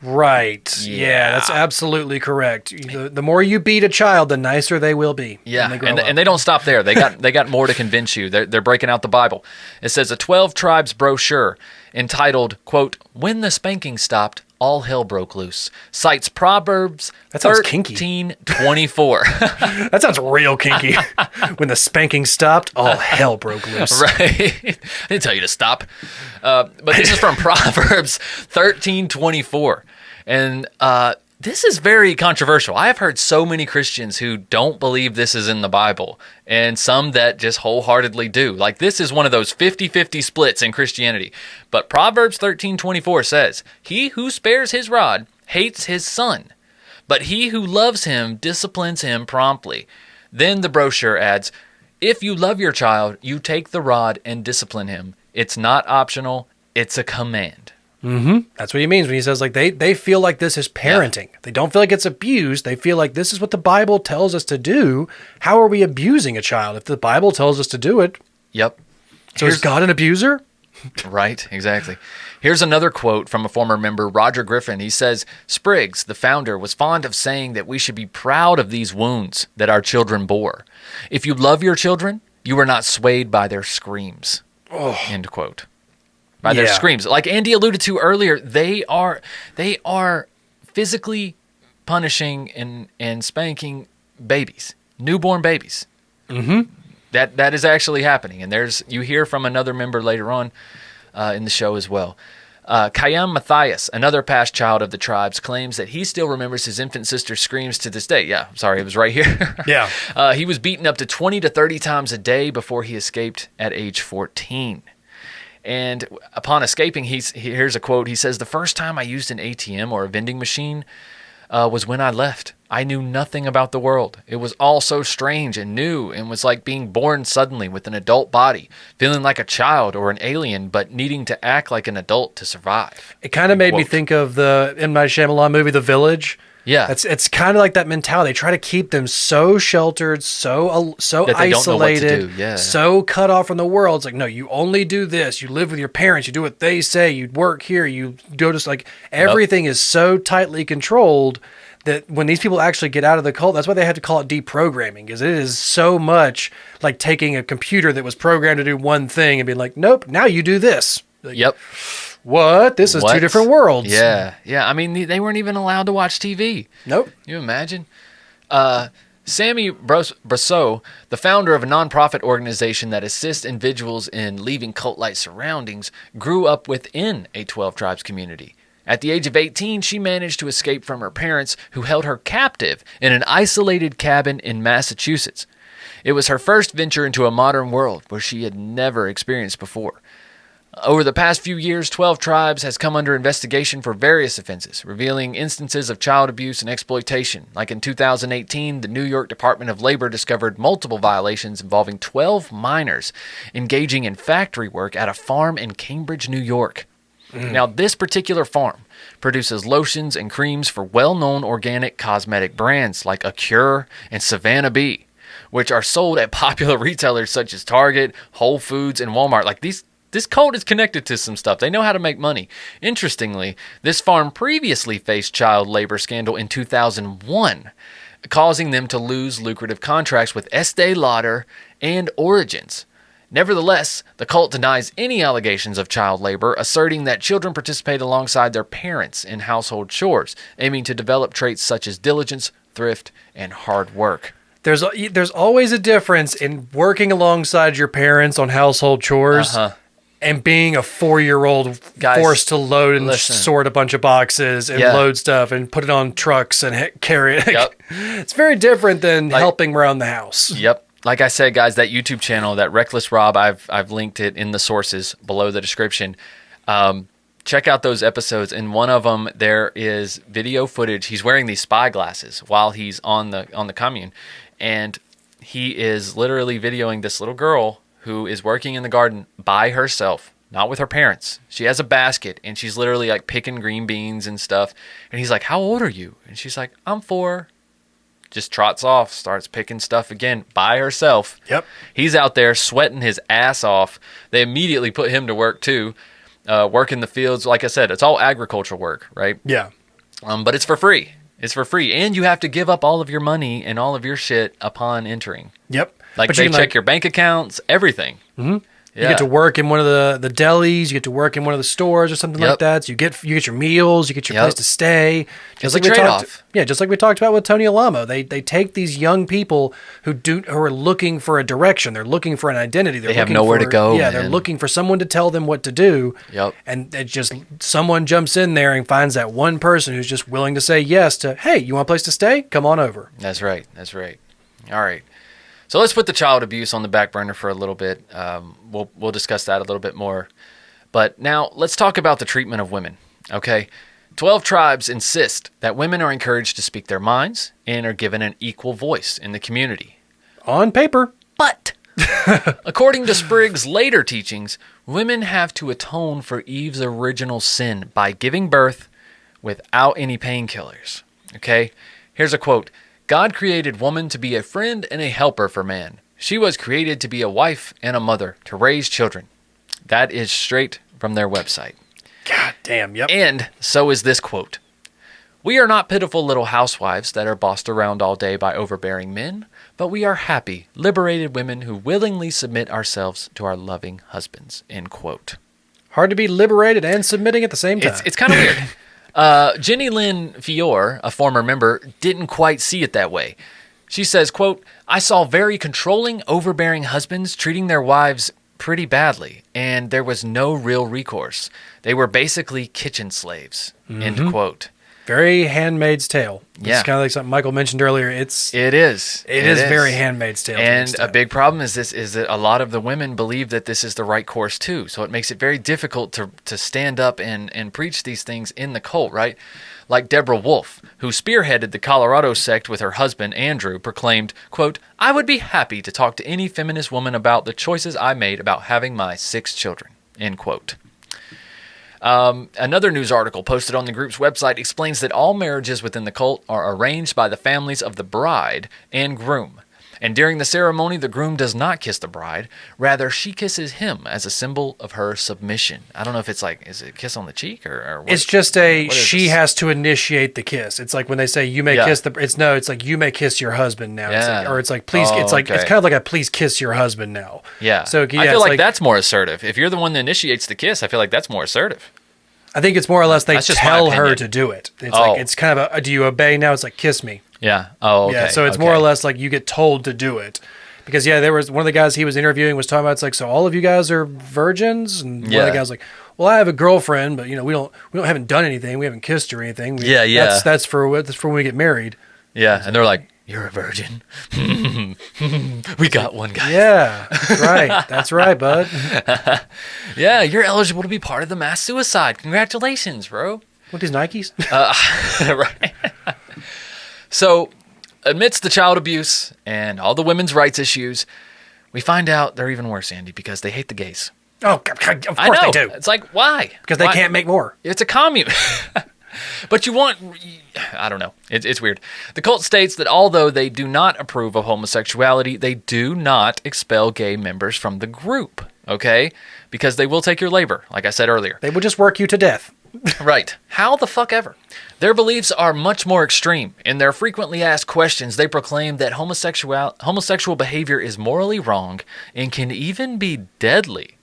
Right. Yeah, that's absolutely correct. The more you beat a child, the nicer they will be. Yeah, and they don't stop there. They got more to convince you. They're breaking out the Bible. It says a 12 Tribes brochure entitled, quote, "When the Spanking Stopped, All Hell Broke Loose," cites Proverbs 13:24. That sounds real kinky. When the spanking stopped, all hell broke loose. Right. I didn't tell you to stop. But this is from Proverbs 13:24. And this is very controversial. I have heard so many Christians who don't believe this is in the Bible, and some that just wholeheartedly do. Like, this is one of those 50-50 splits in Christianity. But Proverbs 13:24 says, "He who spares his rod hates his son, but he who loves him disciplines him promptly." Then the brochure adds, "If you love your child, you take the rod and discipline him. It's not optional, it's a command." Mm-hmm. That's what he means when he says, like, they feel like this is parenting. Yeah. They don't feel like it's abuse. They feel like this is what the Bible tells us to do. How are we abusing a child if the Bible tells us to do it? Yep. So is God an abuser? Right, exactly. Here's another quote from a former member, Roger Griffin. He says, "Spriggs, the founder, was fond of saying that we should be proud of these wounds that our children bore. If you love your children, you are not swayed by their screams." Oh. End quote. By their screams. Like Andy alluded to earlier, they are physically punishing and spanking babies, newborn babies. Mm-hmm. That is actually happening. And you hear from another member later on in the show as well. Khayyam Matthias, another past child of the tribes, claims that he still remembers his infant sister's screams to this day. Yeah, sorry, it was right here. Yeah. He was beaten up to 20 to 30 times a day before he escaped at age 14. And upon escaping, here's a quote. He says, "The first time I used an ATM or a vending machine was when I left. I knew nothing about the world. It was all so strange and new and was like being born suddenly with an adult body, feeling like a child or an alien, but needing to act like an adult to survive." It kind of made me think of the M. Night Shyamalan movie, The Village. Yeah. It's kind of like that mentality. They try to keep them so sheltered, so That they don't know what to isolated, do. Yeah. so cut off from the world. It's like, no, you only do this. You live with your parents. You do what they say. You work here. You go to, like, everything is so tightly controlled that when these people actually get out of the cult, that's why they have to call it deprogramming, because it is so much like taking a computer that was programmed to do one thing and being like, nope, now you do this. Like, Yep. what? This is What? two different worlds. Yeah. Yeah. I mean, they weren't even allowed to watch TV. Nope. Can you imagine? Sammy Brasseau, the founder of a nonprofit organization that assists individuals in leaving cult-like surroundings, grew up within a 12 Tribes community. At the age of 18, she managed to escape from her parents, who held her captive in an isolated cabin in Massachusetts. It was her first venture into a modern world where she had never experienced before. Over the past few years, 12 Tribes has come under investigation for various offenses, revealing instances of child abuse and exploitation. Like in 2018, the New York Department of Labor discovered multiple violations involving 12 minors engaging in factory work at a farm in Cambridge, New York. Now, this particular farm produces lotions and creams for well-known organic cosmetic brands like Acure and Savannah Bee, which are sold at popular retailers such as Target, Whole Foods, and Walmart. Like this cult is connected to some stuff. They know how to make money. Interestingly, this farm previously faced child labor scandal in 2001, causing them to lose lucrative contracts with Estee Lauder and Origins. Nevertheless, the cult denies any allegations of child labor, asserting that children participate alongside their parents in household chores, aiming to develop traits such as diligence, thrift, and hard work. There's always a difference in working alongside your parents on household chores and being a 4-year-old Guys, forced to load and listen. sort a bunch of boxes and load stuff and put it on trucks and carry it. Yep. It's very different than helping around the house. Yep. Like I said, guys, that YouTube channel, that Reckless Rob, I've linked it in the sources below the description. Check out those episodes. In one of them, there is video footage. He's wearing these spy glasses while he's on the commune, and he is literally videoing this little girl who is working in the garden by herself, not with her parents. She has a basket, and she's literally like picking green beans and stuff. And he's like, "How old are you?" And she's like, "I'm 4." Just trots off, starts picking stuff again by herself. Yep. He's out there sweating his ass off. They immediately put him to work too, working the fields. Like I said, it's all agricultural work, right? Yeah. But it's for free. It's for free. And you have to give up all of your money and all of your shit upon entering. Yep. Like, But they you can, check your bank accounts, everything. Mhm. Yeah. You get to work in one of the delis. You get to work in one of the stores or something like Yep. that. So you get your meals. You get your Yep. place to stay. It's Just a like we trade-off. just like we talked about with Tony Alamo. They take these young people who are looking for a direction. They're looking for an identity. They have nowhere to go, Yeah, they're man. looking for someone to tell them what to do. Yep. And it just someone jumps in there and finds that one person who's just willing to say yes to, hey, you want a place to stay? Come on over. That's right. That's right. All right. So let's put the child abuse on the back burner for a little bit. We'll discuss that a little bit more. But now let's talk about the treatment of women. Okay. 12 Tribes insist that women are encouraged to speak their minds and are given an equal voice in the community. On paper. But according to Spriggs' later teachings, women have to atone for Eve's original sin by giving birth without any painkillers. Okay? Here's a quote. "God created woman to be a friend and a helper for man. She was created to be a wife and a mother, to raise children." That is straight from their website. God damn. Yep. And so is this quote. "We are not pitiful little housewives that are bossed around all day by overbearing men, but we are happy, liberated women who willingly submit ourselves to our loving husbands." End quote. Hard to be liberated and submitting at the same time. It's kind of weird. Jenny Lynn Fiore, a former member, didn't quite see it that way. She says, quote, "I saw very controlling, overbearing husbands treating their wives pretty badly, and there was no real recourse. They were basically kitchen slaves, end quote. Very Handmaid's Tale. Yeah. It's kind of like something Michael mentioned earlier. It is very Handmaid's Tale. And a big problem is that a lot of the women believe that this is the right course too. So it makes it very difficult to stand up and preach these things in the cult, right? Like Deborah Wolfe, who spearheaded the Colorado sect with her husband, Andrew, proclaimed, quote, "I would be happy to talk to any feminist woman about the choices I made about having my 6 children," end quote. Another news article posted on the group's website explains that all marriages within the cult are arranged by the families of the bride and groom. And during the ceremony, the groom does not kiss the bride. Rather, she kisses him as a symbol of her submission. I don't know if it's like, is it a kiss on the cheek or what? It's just she has to initiate the kiss. It's like when they say you may kiss it's like you may kiss your husband now. Yeah. It's like please. It's like it's kind of like a please kiss your husband now. Yeah. So I feel like that's more assertive. If you're the one that initiates the kiss, I feel like that's more assertive. I think it's more or less they tell her opinion. to do it. It's like it's kind of do you obey now? It's like kiss me. Yeah. Oh, okay. Yeah, so it's more or less like you get told to do it. Because, there was one of the guys he was interviewing was talking about, it's like, so all of you guys are virgins? And one of the guys was like, well, I have a girlfriend, but, we haven't done anything. We haven't kissed or anything. That's for when we get married. Yeah, and they're like, you're a virgin. We got one, guy. Yeah, right. That's right, bud. Yeah, you're eligible to be part of the mass suicide. Congratulations, bro. What, these Nikes? Right. So, amidst the child abuse and all the women's rights issues, we find out they're even worse, Andy, because they hate the gays. Oh, of course they do. It's like, why? Because they can't make more. It's a commune. But I don't know. It's weird. The cult states that although they do not approve of homosexuality, they do not expel gay members from the group, okay? Because they will take your labor, like I said earlier. They will just work you to death. Right. How the fuck ever? Their beliefs are much more extreme. In their frequently asked questions, they proclaim that homosexual behavior is morally wrong and can even be deadly.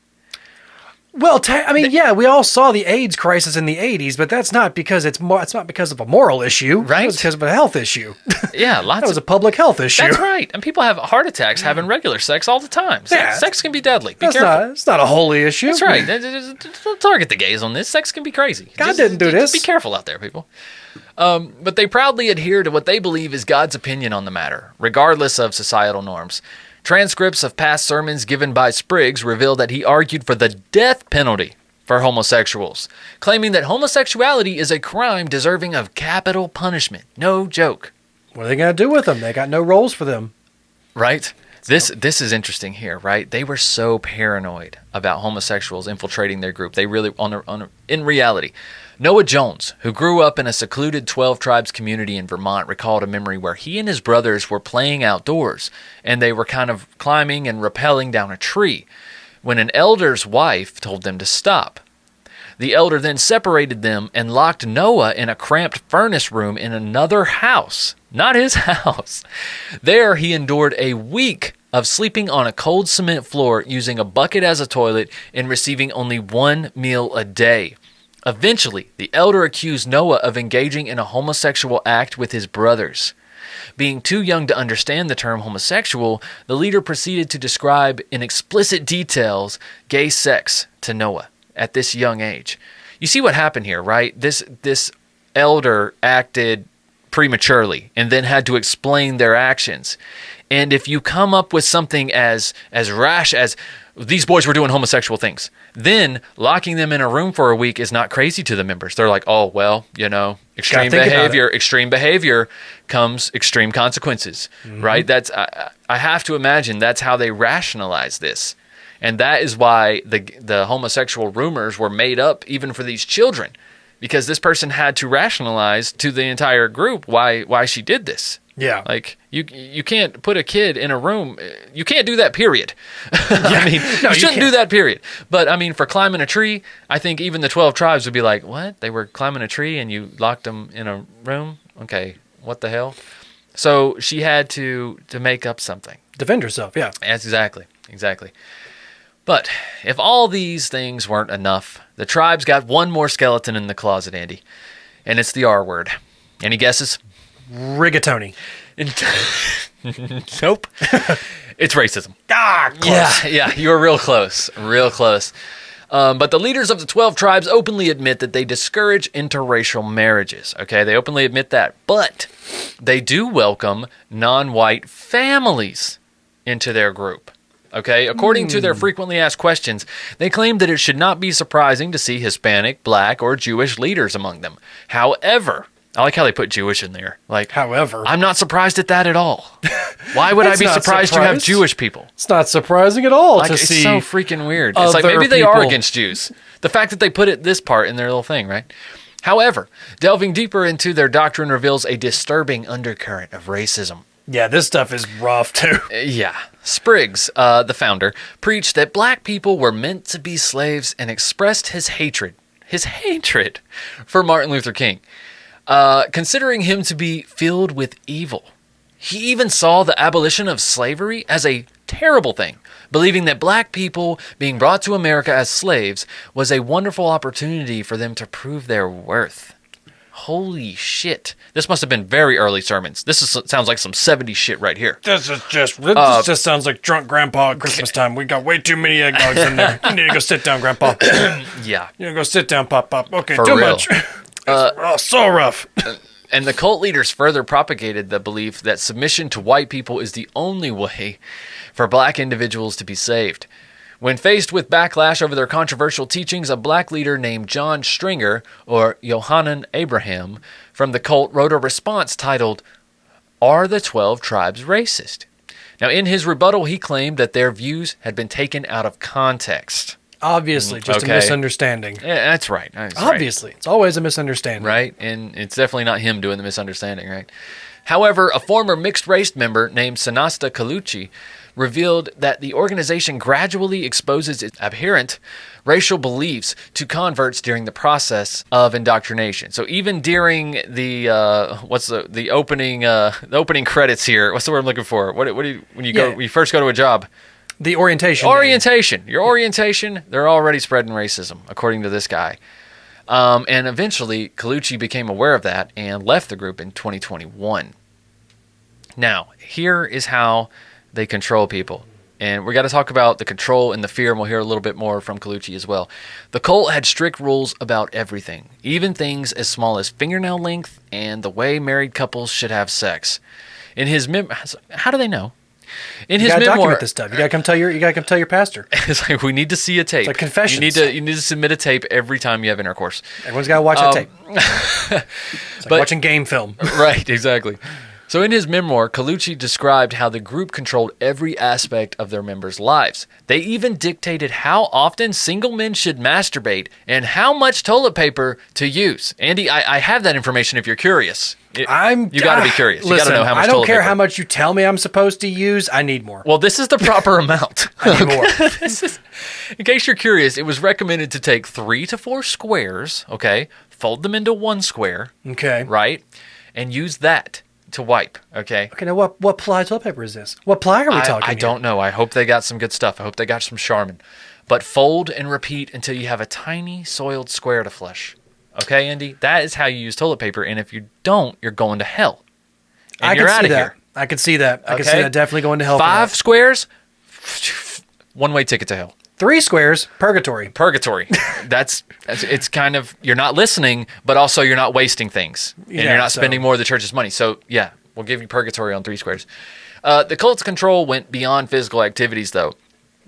Well, we all saw the AIDS crisis in the 80s, but that's not because it's not because of a moral issue. Right. It's because of a health issue. Yeah, that was a public health issue. That's right. And people have heart attacks having regular sex all the time. Sex can be deadly. Be careful. It's not a holy issue. That's right. Don't target the gays on this. Sex can be crazy. God didn't do this. Be careful out there, people. But they proudly adhere to what they believe is God's opinion on the matter, regardless of societal norms. Transcripts of past sermons given by Spriggs reveal that he argued for the death penalty for homosexuals, claiming that homosexuality is a crime deserving of capital punishment. No joke. What are they going to do with them? They got no roles for them. Right? This is interesting here, right? They were so paranoid about homosexuals infiltrating their group. They really, in reality, Noah Jones, who grew up in a secluded 12 tribes community in Vermont, recalled a memory where he and his brothers were playing outdoors, and they were kind of climbing and rappelling down a tree when an elder's wife told them to stop. The elder then separated them and locked Noah in a cramped furnace room in another house, not his house. There he endured a week of sleeping on a cold cement floor, using a bucket as a toilet, and receiving only one meal a day. Eventually, the elder accused Noah of engaging in a homosexual act with his brothers. Being too young to understand the term homosexual, the leader proceeded to describe in explicit details gay sex to Noah at this young age. You see what happened here, right? This elder acted prematurely and then had to explain their actions. And if you come up with something as rash as these boys were doing homosexual things, then locking them in a room for a week is not crazy to the members. They're like, oh, well, extreme behavior comes extreme consequences, right? That's I have to imagine that's how they rationalize this. And that is why the homosexual rumors were made up even for these children, because this person had to rationalize to the entire group why she did this. Yeah. Like, you can't put a kid in a room. You can't do that, period. You shouldn't do that, period. But, for climbing a tree, I think even the 12 tribes would be like, what? They were climbing a tree and you locked them in a room? Okay, what the hell? So she had to make up something. Defend herself, yeah. Yes, exactly. But if all these things weren't enough, the tribes got one more skeleton in the closet, Andy. And it's the R word. Any guesses? Rigatoni. Nope. It's racism. Close. Yeah, you were real close. Real close. But the leaders of the 12 tribes openly admit that they discourage interracial marriages. Okay, they openly admit that. But they do welcome non-white families into their group. Okay, according to their frequently asked questions, they claim that it should not be surprising to see Hispanic, Black, or Jewish leaders among them. However, I like how they put Jewish in there. Like, however, I'm not surprised at that at all. Why would I be surprised you have Jewish people? It's not surprising at all to It's see. so freaking weird. It's like maybe they are against Jews. The fact that they put this part in their little thing, right? However, delving deeper into their doctrine reveals a disturbing undercurrent of racism. Yeah, this stuff is rough too. Yeah. Spriggs, the founder, preached that black people were meant to be slaves and expressed his hatred for Martin Luther King, considering him to be filled with evil. He even saw the abolition of slavery as a terrible thing, believing that black people being brought to America as slaves was a wonderful opportunity for them to prove their worth. Holy shit. This must have been very early sermons. Sounds like some 70s shit right here. This just sounds like drunk grandpa at Christmas time. We got way too many eggnogs in there. You need to go sit down, grandpa. Yeah. You need to go sit down, pop. Okay, For too real. much. So rough. And the cult leaders further propagated the belief that submission to white people is the only way for black individuals to be saved. When faced with backlash over their controversial teachings, a black leader named John Stringer, or Yohanan Abraham, from the cult wrote a response titled, "Are the 12 Tribes Racist?" Now, in his rebuttal, he claimed that their views had been taken out of context. Obviously, just a misunderstanding. Yeah, that's right. Obviously, it's always a misunderstanding. Right, and it's definitely not him doing the misunderstanding, right? However, a former mixed-race member named Sanasta Colucci revealed that the organization gradually exposes its adherent racial beliefs to converts during the process of indoctrination. So even during the opening credits here, what's the word I'm looking for? What do you, when you first go to a job? The orientation. Your orientation, they're already spreading racism, according to this guy. And eventually, Colucci became aware of that and left the group in 2021. Now, here is how they control people. And we got to talk about the control and the fear, and we'll hear a little bit more from Colucci as well. The cult had strict rules about everything, even things as small as fingernail length and the way married couples should have sex. In his how do they know? In his memoir, document this stuff. You gotta come tell your pastor. It's like, we need to see a tape. It's like confessions. You need to submit a tape every time you have intercourse. Everyone's gotta watch that tape. It's like watching game film. Right, exactly. So in his memoir, Colucci described how the group controlled every aspect of their members' lives. They even dictated how often single men should masturbate and how much toilet paper to use. Andy, I have that information if you're curious. You got to be curious. Listen, you got to know how much I don't toilet care paper. how much you tell me I'm supposed to use. I need more. Well, this is the proper amount. I need more. In case you're curious, it was recommended to take 3 to 4 squares, okay, fold them into one square, Okay. right, and use that to wipe, okay? Okay, now what ply toilet paper is this? What ply are we talking I don't know. I hope they got some good stuff. I hope they got some Charmin. But fold and repeat until you have a tiny soiled square to flush. Okay, Andy? That is how you use toilet paper, and if you don't, you're going to hell. And you're out of here. I can see that. I can see Okay? that definitely going to hell. 5 squares, one-way ticket to hell. 3 squares, purgatory. Purgatory. It's kind of, you're not listening, but also you're not wasting things. And you're not spending more of the church's money. So, yeah, we'll give you purgatory on 3 squares. The cult's control went beyond physical activities, though.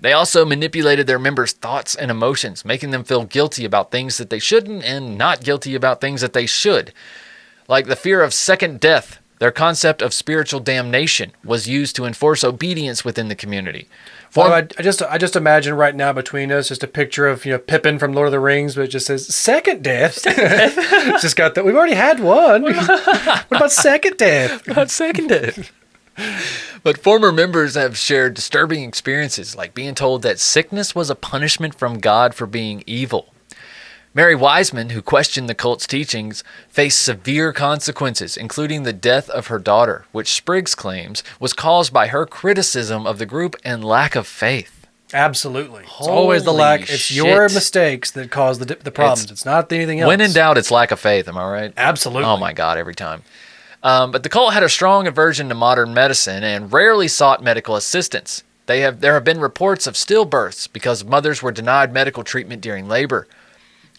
They also manipulated their members' thoughts and emotions, making them feel guilty about things that they shouldn't and not guilty about things that they should. Like the fear of second death, their concept of spiritual damnation was used to enforce obedience within the community. I just imagine right now between us just a picture of Pippin from Lord of the Rings, but it just says second death. It's just got that. We've already had one. What about second death? But former members have shared disturbing experiences, like being told that sickness was a punishment from God for being evil. Mary Wiseman, who questioned the cult's teachings, faced severe consequences, including the death of her daughter, which Spriggs claims was caused by her criticism of the group and lack of faith. Absolutely. It's always the lack. It's shit. your mistakes that cause the problems. It's not anything else. When in doubt, it's lack of faith. Am I right? Absolutely. Oh my God, every time. But the cult had a strong aversion to modern medicine and rarely sought medical assistance. There have been reports of stillbirths because mothers were denied medical treatment during labor.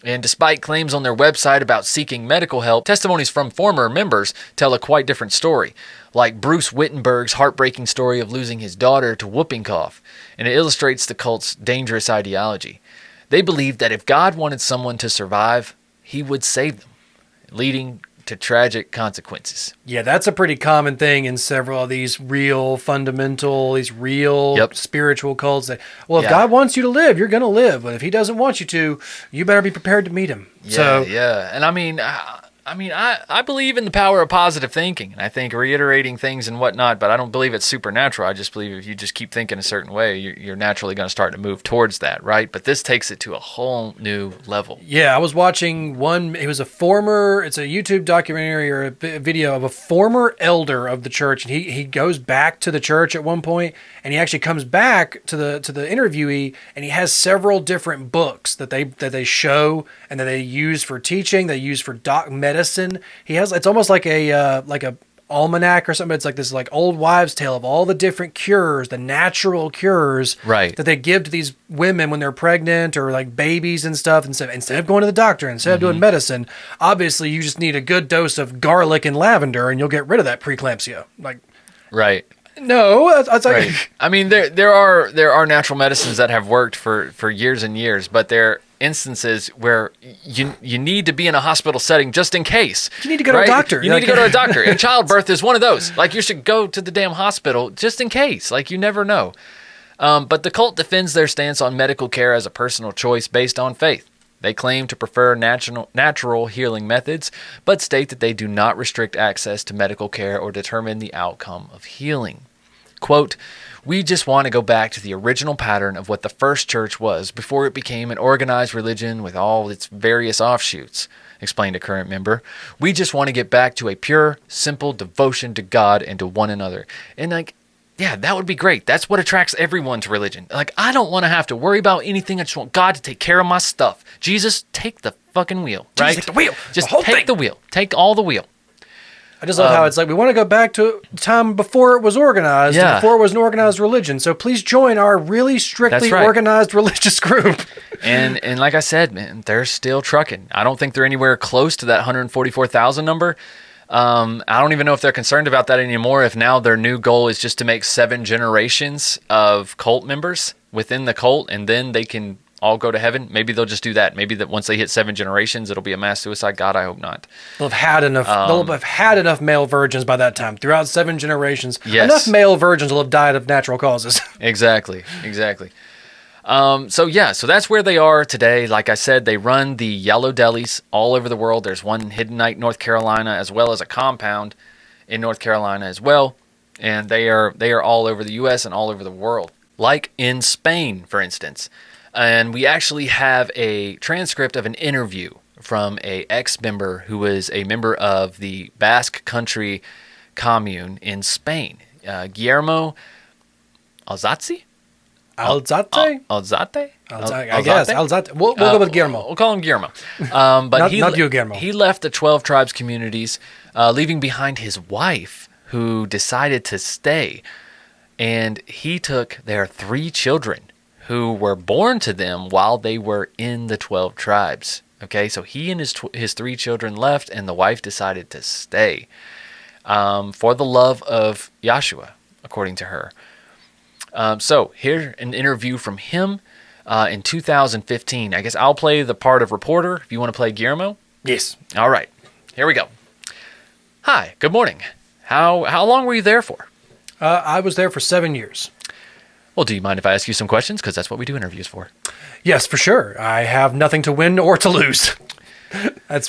And despite claims on their website about seeking medical help, testimonies from former members tell a quite different story, like Bruce Wittenberg's heartbreaking story of losing his daughter to whooping cough, and it illustrates the cult's dangerous ideology. They believed that if God wanted someone to survive, he would save them, leading to tragic consequences. Yeah, that's a pretty common thing in several of these real fundamental, these real spiritual cults. That, well, if God wants you to live, you're going to live. But if he doesn't want you to, you better be prepared to meet him. Yeah. And I believe in the power of positive thinking, and I think reiterating things and whatnot, but I don't believe it's supernatural. I just believe if you just keep thinking a certain way, you're naturally going to start to move towards that, right? But this takes it to a whole new level. Yeah, I was watching it's a YouTube documentary or a video of a former elder of the church, and he goes back to the church at one point, and he actually comes back to the interviewee, and he has several different books that they show and that they use for teaching, they use for medicine. It's almost like a almanac or something. It's like this old wives' tale of all the different cures, the natural cures that they give to these women when they're pregnant or like babies and stuff. Instead of going to the doctor, instead of doing medicine, obviously you just need a good dose of garlic and lavender, and you'll get rid of that preeclampsia. Right. No, it's like. Right. I mean, there are natural medicines that have worked for years and years, but they're instances where you need to be in a hospital setting just in case. You need to go to a doctor. You need to go to a doctor. And childbirth is one of those. You should go to the damn hospital just in case. You never know. But the cult defends their stance on medical care as a personal choice based on faith. They claim to prefer natural healing methods, but state that they do not restrict access to medical care or determine the outcome of healing. Quote, "We just want to go back to the original pattern of what the first church was before it became an organized religion with all its various offshoots," explained a current member. "We just want to get back to a pure, simple devotion to God and to one another." And that would be great. That's what attracts everyone to religion. I don't want to have to worry about anything. I just want God to take care of my stuff. Jesus, take the fucking wheel, right? Jesus, take the wheel. Just the whole take thing. the wheel. Take all the wheel. I just love how it's we want to go back to time before it was organized, and before it was an organized religion. So please join our really strictly organized religious group. And like I said, man, they're still trucking. I don't think they're anywhere close to that 144,000 number. I don't even know if they're concerned about that anymore, if now their new goal is just to make 7 generations of cult members within the cult, and then they can all go to heaven. Maybe they'll just do that. Maybe that once they hit 7 generations, it'll be a mass suicide. God, I hope not. They'll have had enough. They'll have had enough male virgins by that time. Throughout 7 generations, yes. Enough male virgins will have died of natural causes. Exactly. So that's where they are today. Like I said, they run the Yellow Delis all over the world. There's one in Hidden Night, North Carolina, as well as a compound in North Carolina as well. And they are all over the U.S. and all over the world. Like in Spain, for instance. And we actually have a transcript of an interview from a ex-member who was a member of the Basque Country commune in Spain. Guillermo Alzate? Alzate? Alzate? I guess. Alzate. We'll go with Guillermo. We'll call him Guillermo. But not you, Guillermo. He left the 12 tribes communities, leaving behind his wife, who decided to stay. And he took their 3 children, who were born to them while they were in the 12 tribes. Okay, so he and his 3 children left, and the wife decided to stay for the love of Yahshua, according to her. So here, an interview from him in 2015. I guess I'll play the part of reporter if you want to play Guillermo. Yes. All right, here we go. Hi, good morning. How long were you there for? I was there for 7 years. Well, do you mind if I ask you some questions? Because that's what we do interviews for. Yes, for sure. I have nothing to win or to lose. It's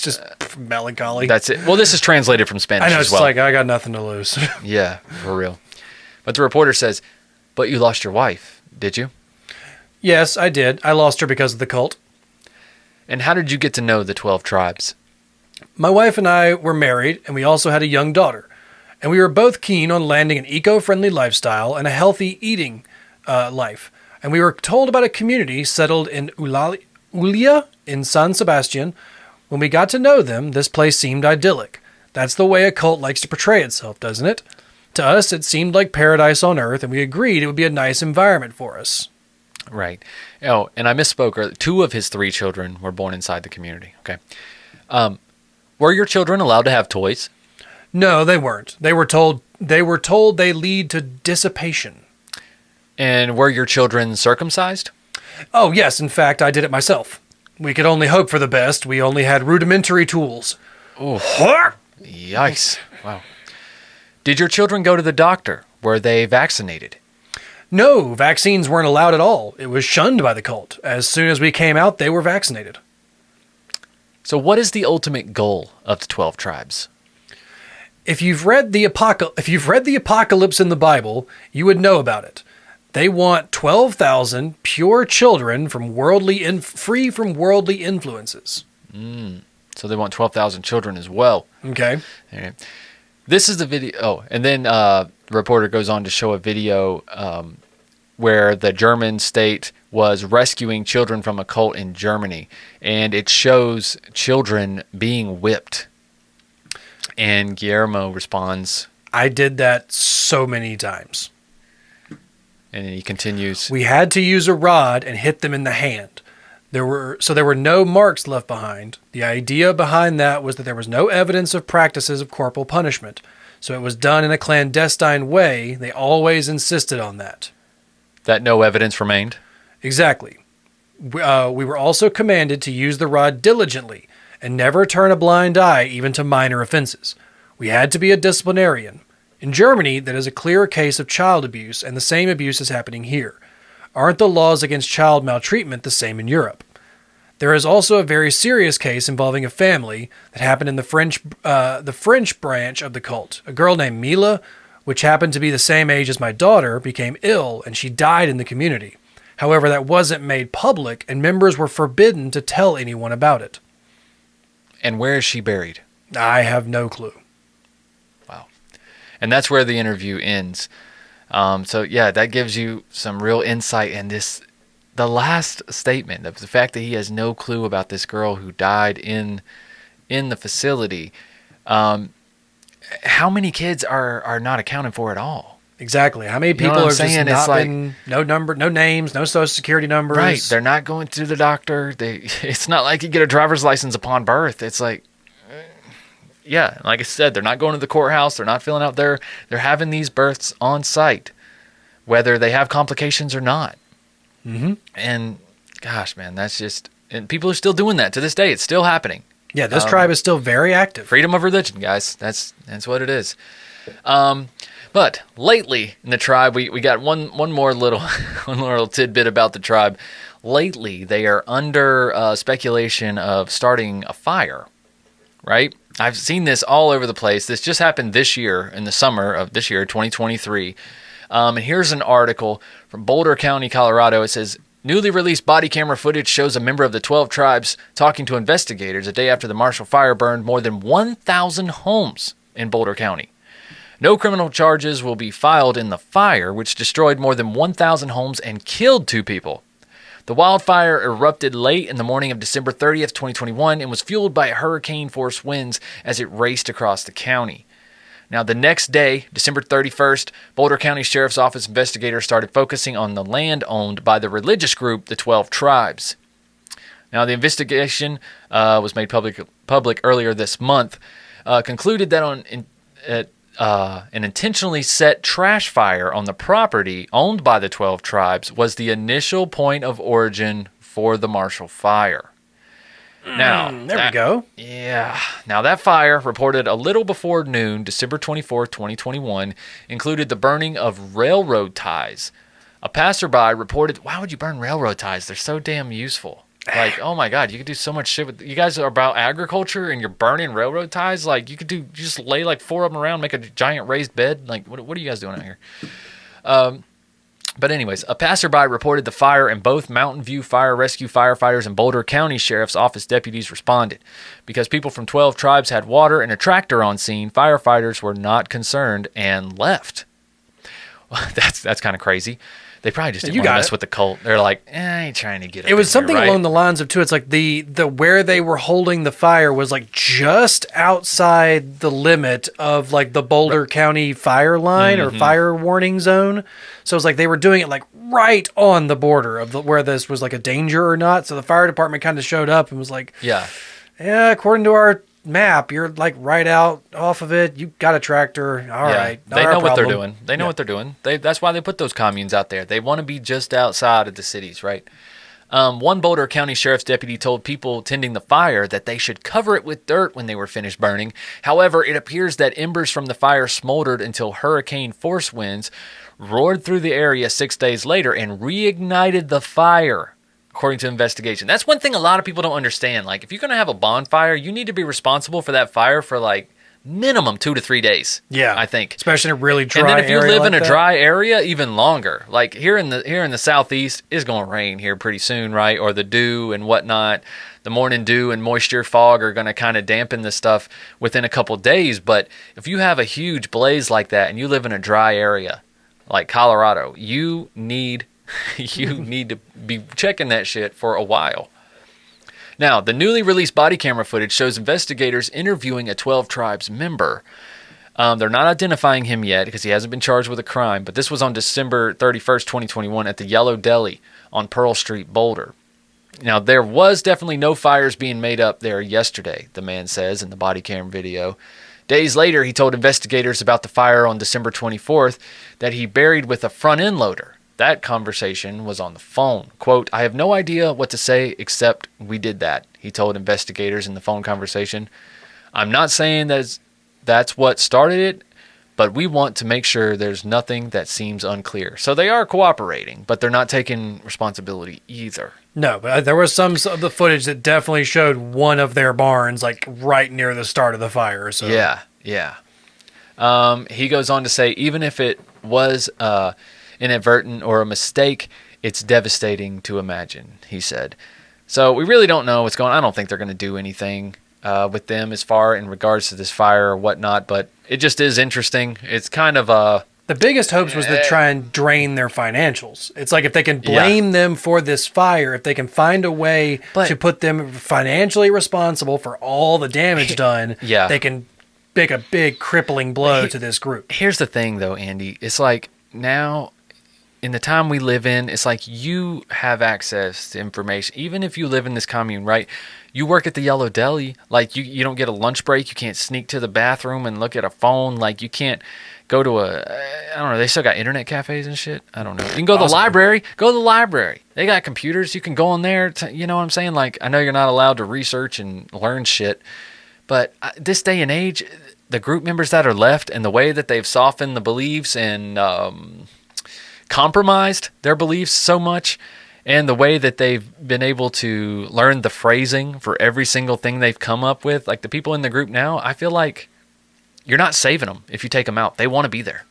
just melancholy. That's it. Well, this is translated from Spanish I know, as well. I got nothing to lose. Yeah, for real. But the reporter says, "But you lost your wife, did you?" Yes, I did. I lost her because of the cult. And how did you get to know the 12 tribes? My wife and I were married, and we also had a young daughter. And we were both keen on landing an eco-friendly lifestyle and a healthy eating life. And we were told about a community settled in Ulia in San Sebastian. When we got to know them, this place seemed idyllic. That's the way a cult likes to portray itself, doesn't it? To us, it seemed like paradise on earth, and we agreed it would be a nice environment for us. Right. Oh, and I misspoke earlier. 2 of his 3 children were born inside the community. Okay. Were your children allowed to have toys? No, they weren't. They were told they lead to dissipation. And were your children circumcised? Oh, yes. In fact, I did it myself. We could only hope for the best. We only had rudimentary tools. Oh, yikes. Wow. Did your children go to the doctor? Were they vaccinated? No, vaccines weren't allowed at all. It was shunned by the cult. As soon as we came out, they were vaccinated. So what is the ultimate goal of the 12 tribes? If you've read the apocalypse in the Bible, you would know about it. They want 12,000 pure children from free from worldly influences. So they want 12,000 children as well. Okay. Okay. This is the video. Oh, and then the reporter goes on to show a video where the German state was rescuing children from a cult in Germany. And it shows children being whipped. And Guillermo responds, I did that so many times. And then he continues, We had to use a rod and hit them in the hand. There were no marks left behind. The idea behind that was that there was no evidence of practices of corporal punishment. So it was done in a clandestine way. They always insisted on that. that no evidence remained. Exactly. We were also commanded to use the rod diligently and never turn a blind eye even to minor offenses. We had to be a disciplinarian. In Germany, that is a clear case of child abuse, and the same abuse is happening here. Aren't the laws against child maltreatment the same in Europe? There is also a very serious case involving a family that happened in the French branch of the cult. A girl named Mila, which happened to be the same age as my daughter, became ill and she died in the community. However, that wasn't made public, and members were forbidden to tell anyone about it. And where is she buried? I have no clue. Wow. And that's where the interview ends. So yeah, that gives you some real insight in this. The last statement of the fact that he has no clue about this girl who died in the facility. How many kids are not accounted for at all? Exactly. How many people are just not been, no number, no names, no social security numbers? Right. They're not going to the doctor. It's not like you get a driver's license upon birth. It's like, yeah, like I said, they're not going to the courthouse. They're not filling out they're having these births on site, whether they have complications or not. Mm-hmm. And gosh, man, and people are still doing that to this day. It's still happening. Yeah, this tribe is still very active. Freedom of religion, guys. That's what it is. But lately in the tribe, we got one more little tidbit about the tribe. Lately, they are under speculation of starting a fire. Right? I've seen this all over the place. This just happened this year, in the summer of this year, 2023. And here's an article from Boulder County, Colorado. It says, newly released body camera footage shows a member of the 12 tribes talking to investigators a day after the Marshall Fire burned more than 1,000 homes in Boulder County. No criminal charges will be filed in the fire, which destroyed more than 1,000 homes and killed 2 people. The wildfire erupted late in the morning of December 30th, 2021, and was fueled by hurricane-force winds as it raced across the county. Now, the next day, December 31st, Boulder County Sheriff's Office investigators started focusing on the land owned by the religious group, the 12 Tribes. Now, the investigation was made public earlier this month, concluded that an intentionally set trash fire on the property owned by the 12 Tribes was the initial point of origin for the Marshall Fire. Now, there we go. Yeah. Now, that fire, reported a little before noon, December 24th, 2021, included the burning of railroad ties. A passerby reported, why would you burn railroad ties? They're so damn useful. Like, oh my God, you could do so much shit with. You guys are about agriculture and you're burning railroad ties? Like, you just lay like 4 of them around, make a giant raised bed? Like, what are you guys doing out here? But anyways, a passerby reported the fire, and both Mountain View Fire Rescue firefighters and Boulder County Sheriff's Office deputies responded. Because people from 12 tribes had water and a tractor on scene, firefighters were not concerned and left. That's kind of crazy. They probably just You didn't want to got mess it. with the cult. They're like, I ain't trying to get up It was in something here, right? along the lines of too. It's like the where they were holding the fire was like just outside the limit of like the Boulder County fire line or fire warning zone. So it's like they were doing it like right on the border of where this was like a danger or not. So the fire department kind of showed up and was like, Yeah. yeah, according to our map, you're like right out off of it. You got a tractor. All right, not They our know what they're problem. doing. They know what they're doing. That's why they put those communes out there. They want to be just outside of the cities, right? One Boulder County Sheriff's deputy told people tending the fire that they should cover it with dirt when they were finished burning. However, it appears that embers from the fire smoldered until hurricane force winds roared through the area 6 days later and reignited the fire, according to investigation. That's one thing a lot of people don't understand. Like, if you're going to have a bonfire, you need to be responsible for that fire for like minimum 2 to 3 days. Yeah, I think. especially in a really dry And then if you area live like in a that. dry area, even longer. Like here in the southeast, it's going to rain here pretty soon, right? Or the dew and whatnot, the morning dew and moisture fog are going to kind of dampen the stuff within a couple days. But if you have a huge blaze like that and you live in a dry area like Colorado, you need to be checking that shit for a while. Now, the newly released body camera footage shows investigators interviewing a 12 Tribes member. They're not identifying him yet because he hasn't been charged with a crime, but this was on December 31st, 2021 at the Yellow Deli on Pearl Street, Boulder. Now, there was definitely no fires being made up there yesterday, the man says in the body cam video. Days later, he told investigators about the fire on December 24th that he buried with a front-end loader. That conversation was on the phone. Quote, I have no idea what to say except we did that, he told investigators in the phone conversation. I'm not saying that's what started it, but we want to make sure there's nothing that seems unclear. So they are cooperating, but they're not taking responsibility either. No, but there was some of the footage that definitely showed one of their barns like right near the start of the fire. So Yeah. He goes on to say, even if it was inadvertent or a mistake, it's devastating to imagine, he said. So we really don't know what's going on. I don't think they're going to do anything with them as far in regards to this fire or whatnot, but it just is interesting. It's kind of the biggest hopes was to try and drain their financials. It's like if they can blame them for this fire, if they can find a way to put them financially responsible for all the damage done, they can make a big crippling blow to this group. Here's the thing, though, Andy. It's like now, in the time we live in, it's like you have access to information. Even if you live in this commune, right? You work at the Yellow Deli. Like, you don't get a lunch break. You can't sneak to the bathroom and look at a phone. Like, you can't go to I don't know. They still got internet cafes and shit. I don't know. You can go to the library. Go to the library. They got computers. You can go in there. You know what I'm saying? Like, I know you're not allowed to research and learn shit. But this day and age, the group members that are left and the way that they've softened the beliefs and compromised their beliefs so much, and the way that they've been able to learn the phrasing for every single thing they've come up with, like the people in the group now, I feel like you're not saving them if you take them out. They want to be there.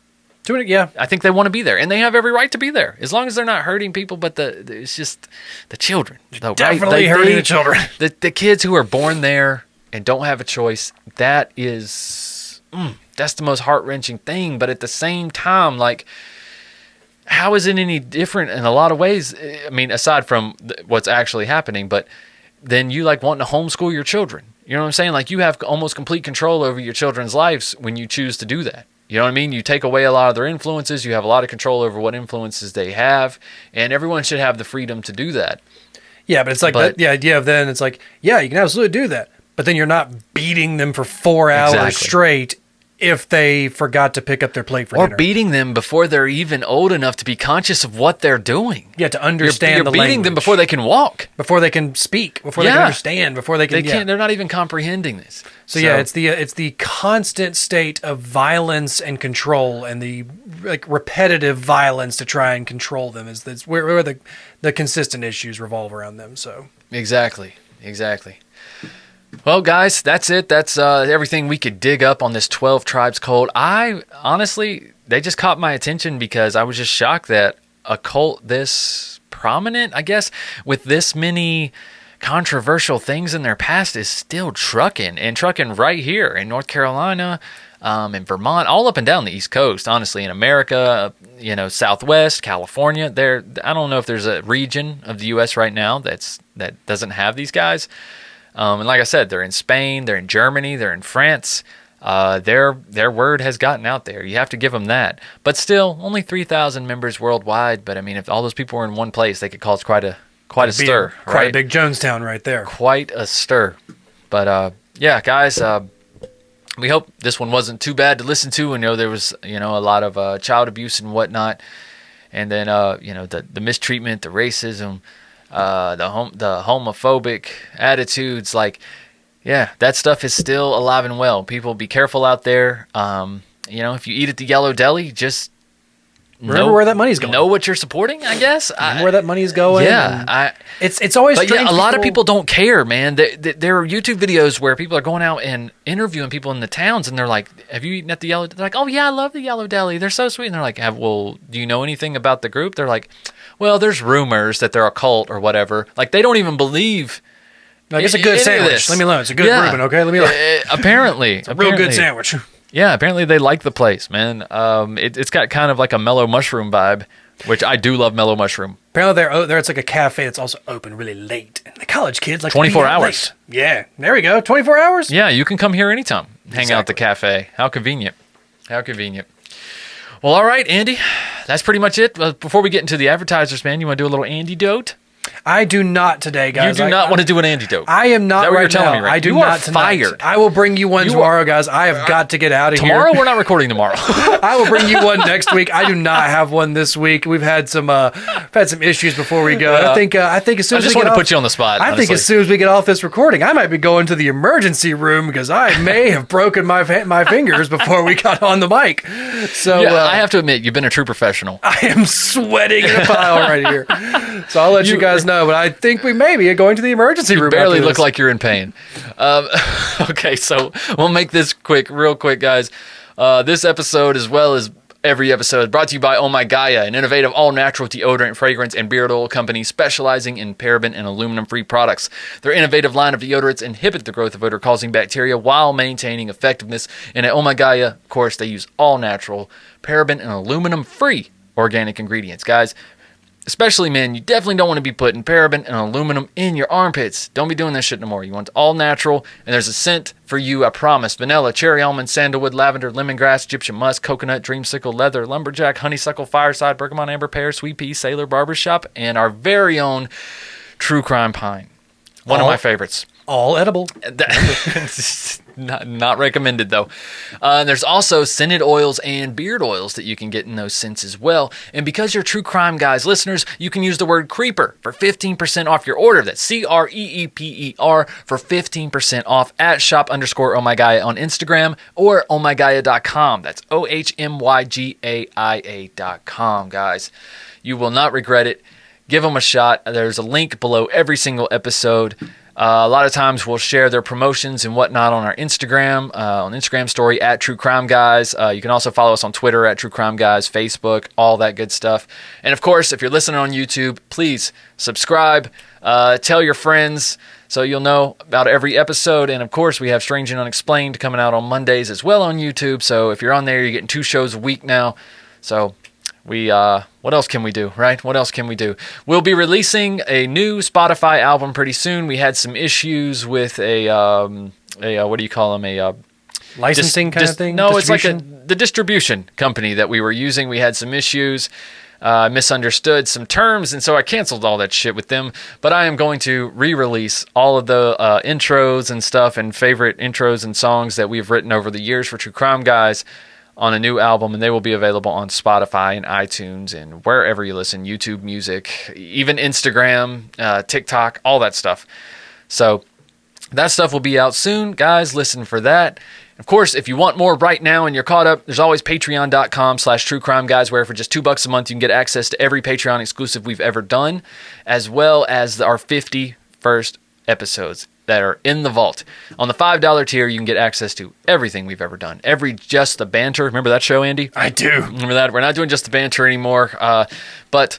Yeah. I think they want to be there, and they have every right to be there as long as they're not hurting people. But it's just the children, though, Definitely right? hurting the children. The kids who are born there and don't have a choice. That's the most heart-wrenching thing. But at the same time, like, how is it any different in a lot of ways? I mean, aside from what's actually happening, but then you like wanting to homeschool your children. You know what I'm saying? Like, you have almost complete control over your children's lives when you choose to do that. You know what I mean? You take away a lot of their influences. You have a lot of control over what influences they have, and everyone should have the freedom to do that. Yeah, but it's like the idea of then it's like, yeah, you can absolutely do that, but then you're not beating them for 4 hours straight if they forgot to pick up their plate for dinner. Or beating them before they're even old enough to be conscious of what they're doing. Yeah, to understand you're the beating language. them before they can walk. Before they can speak. Before they can understand. Before they can... They're not even comprehending this. So yeah, it's the constant state of violence and control, and the repetitive violence to try and control them is where the consistent issues revolve around them. So Exactly. Well, guys, that's it. That's everything we could dig up on this 12 Tribes cult. I honestly, they just caught my attention because I was just shocked that a cult this prominent, I guess, with this many controversial things in their past is still trucking right here in North Carolina, in Vermont, all up and down the East Coast, honestly, in America, Southwest, California. I don't know if there's a region of the U.S. right now that doesn't have these guys. And like I said, they're in Spain, they're in Germany, they're in France. Their word has gotten out there. You have to give them that. But still, only 3,000 members worldwide. But I mean, if all those people were in one place, they could cause quite a stir. Quite a big Jonestown right there. Quite a stir. But yeah, guys, we hope this one wasn't too bad to listen to. I know there was a lot of child abuse and whatnot, and then the mistreatment, the racism, the homophobic attitudes, like. Yeah, that stuff is still alive and well. People, be careful out there. If you eat at the Yellow Deli, just remember where that money's going. Know what you're supporting, I guess. Remember where that money's going. Yeah, it's always. But yeah, a lot of people don't care, man. There are YouTube videos where people are going out and interviewing people in the towns, and they're like, "Have you eaten at the Yellow?" They're like, "Oh yeah, I love the Yellow Deli. They're so sweet." And they're like, "Well, do you know anything about the group?" They're like, "Well, there's rumors that they're a cult or whatever." Like they don't even believe. Like, it's a good sandwich. Let me learn. It's a good Reuben, okay? Let me learn. Apparently. It's a real good sandwich. Yeah, apparently they like the place, man. It's got kind of like a mellow mushroom vibe, which I do love mellow mushroom. Apparently there it's like a cafe that's also open really late. And the college kids like 24 to be out hours. Late. Yeah, there we go. 24 hours? Yeah, you can come here anytime. Hang out at the cafe. How convenient. How convenient. Well, all right, Andy. That's pretty much it. Before we get into the advertisers, man, you want to do a little antidote? I do not today, guys. You do not want to do an antidote. I am not right now. Me, right? I do you not are fired. I will bring you one tomorrow, guys. I have got to get out of here. Tomorrow? We're not recording tomorrow. I will bring you one next week. I do not have one this week. We've had some issues before we go. I think as soon as I just want to put you on the spot. I think as soon as we get off this recording, I might be going to the emergency room because I may have broken my fingers before we got on the mic. So yeah, I have to admit, you've been a true professional. I am sweating in a pile right here. So I'll let you guys know, but I think we may be going to the emergency room. You barely look like you're in pain. Okay, so we'll make this real quick, guys. This episode, as well as every episode, is brought to you by Oh My Gaia, an innovative all-natural deodorant, fragrance, and beard oil company specializing in paraben and aluminum-free products. Their innovative line of deodorants inhibit the growth of odor-causing bacteria while maintaining effectiveness. And at Oh My Gaia, of course, they use all-natural, paraben, and aluminum-free organic ingredients. Guys, especially men, you definitely don't want to be putting paraben and aluminum in your armpits. Don't be doing that shit no more. You want all natural, and there's a scent for you, I promise. Vanilla, cherry almond, sandalwood, lavender, lemongrass, Egyptian musk, coconut, dreamsicle, leather, lumberjack, honeysuckle, fireside, bergamot, amber, pear, sweet pea, sailor, barbershop, and our very own true crime pine. One of my favorites. All edible. Not recommended, though. There's also scented oils and beard oils that you can get in those scents as well. And because you're True Crime Guys listeners, you can use the word CREEPER for 15% off your order. That's CREEPER for 15% off at shop_ohmygaia on Instagram or ohmygaia.com. That's OHMYGAIA.com, guys. You will not regret it. Give them a shot. There's a link below every single episode. A lot of times we'll share their promotions and whatnot on our Instagram, on Instagram story at True Crime Guys. You can also follow us on Twitter at True Crime Guys, Facebook, all that good stuff. And of course, if you're listening on YouTube, please subscribe, tell your friends so you'll know about every episode. And of course, we have Strange and Unexplained coming out on Mondays as well on YouTube. So if you're on there, you're getting 2 shows a week now. So what else can we do, right? What else can we do? We'll be releasing a new Spotify album pretty soon. We had some issues with what do you call them? A licensing kind of thing? No, it's like the distribution company that we were using. We had some issues, misunderstood some terms, and so I canceled all that shit with them. But I am going to re-release all of the intros and stuff and favorite intros and songs that we've written over the years for True Crime Guys on a new album, and they will be available on Spotify and iTunes and wherever you listen, YouTube Music, even Instagram, TikTok, all that stuff. So that stuff will be out soon. Guys, listen for that. Of course, if you want more right now and you're caught up, there's always patreon.com/truecrimeguys, where for just $2 a month, you can get access to every Patreon exclusive we've ever done, as well as our 50 first episodes that are in the vault. On the $5 tier, you can get access to everything we've ever done. Just the Banter. Remember that show, Andy? I do. Remember that? We're not doing Just the Banter anymore. But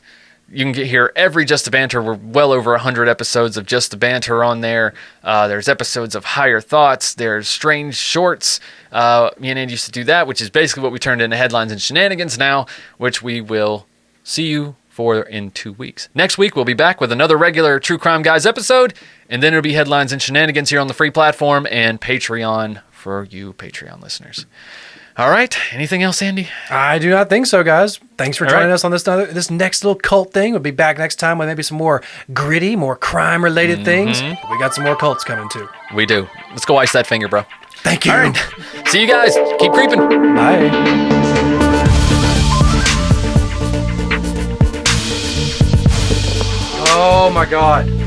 You can hear every Just the Banter. We're well over 100 episodes of Just the Banter on there. There's episodes of Higher Thoughts. There's Strange Shorts. Me and Andy used to do that, which is basically what we turned into Headlines and Shenanigans now, which we will see you for in 2 weeks. Next week, we'll be back with another regular True Crime Guys episode, and then it'll be Headlines and Shenanigans here on the free platform and Patreon for you Patreon listeners. All right. Anything else, Andy? I do not think so, guys. Thanks for joining us on this next little cult thing. We'll be back next time with maybe some more gritty, more crime-related things. We got some more cults coming, too. We do. Let's go ice that finger, bro. Thank you. All right. See you guys. Keep creeping. Bye. Oh, my God.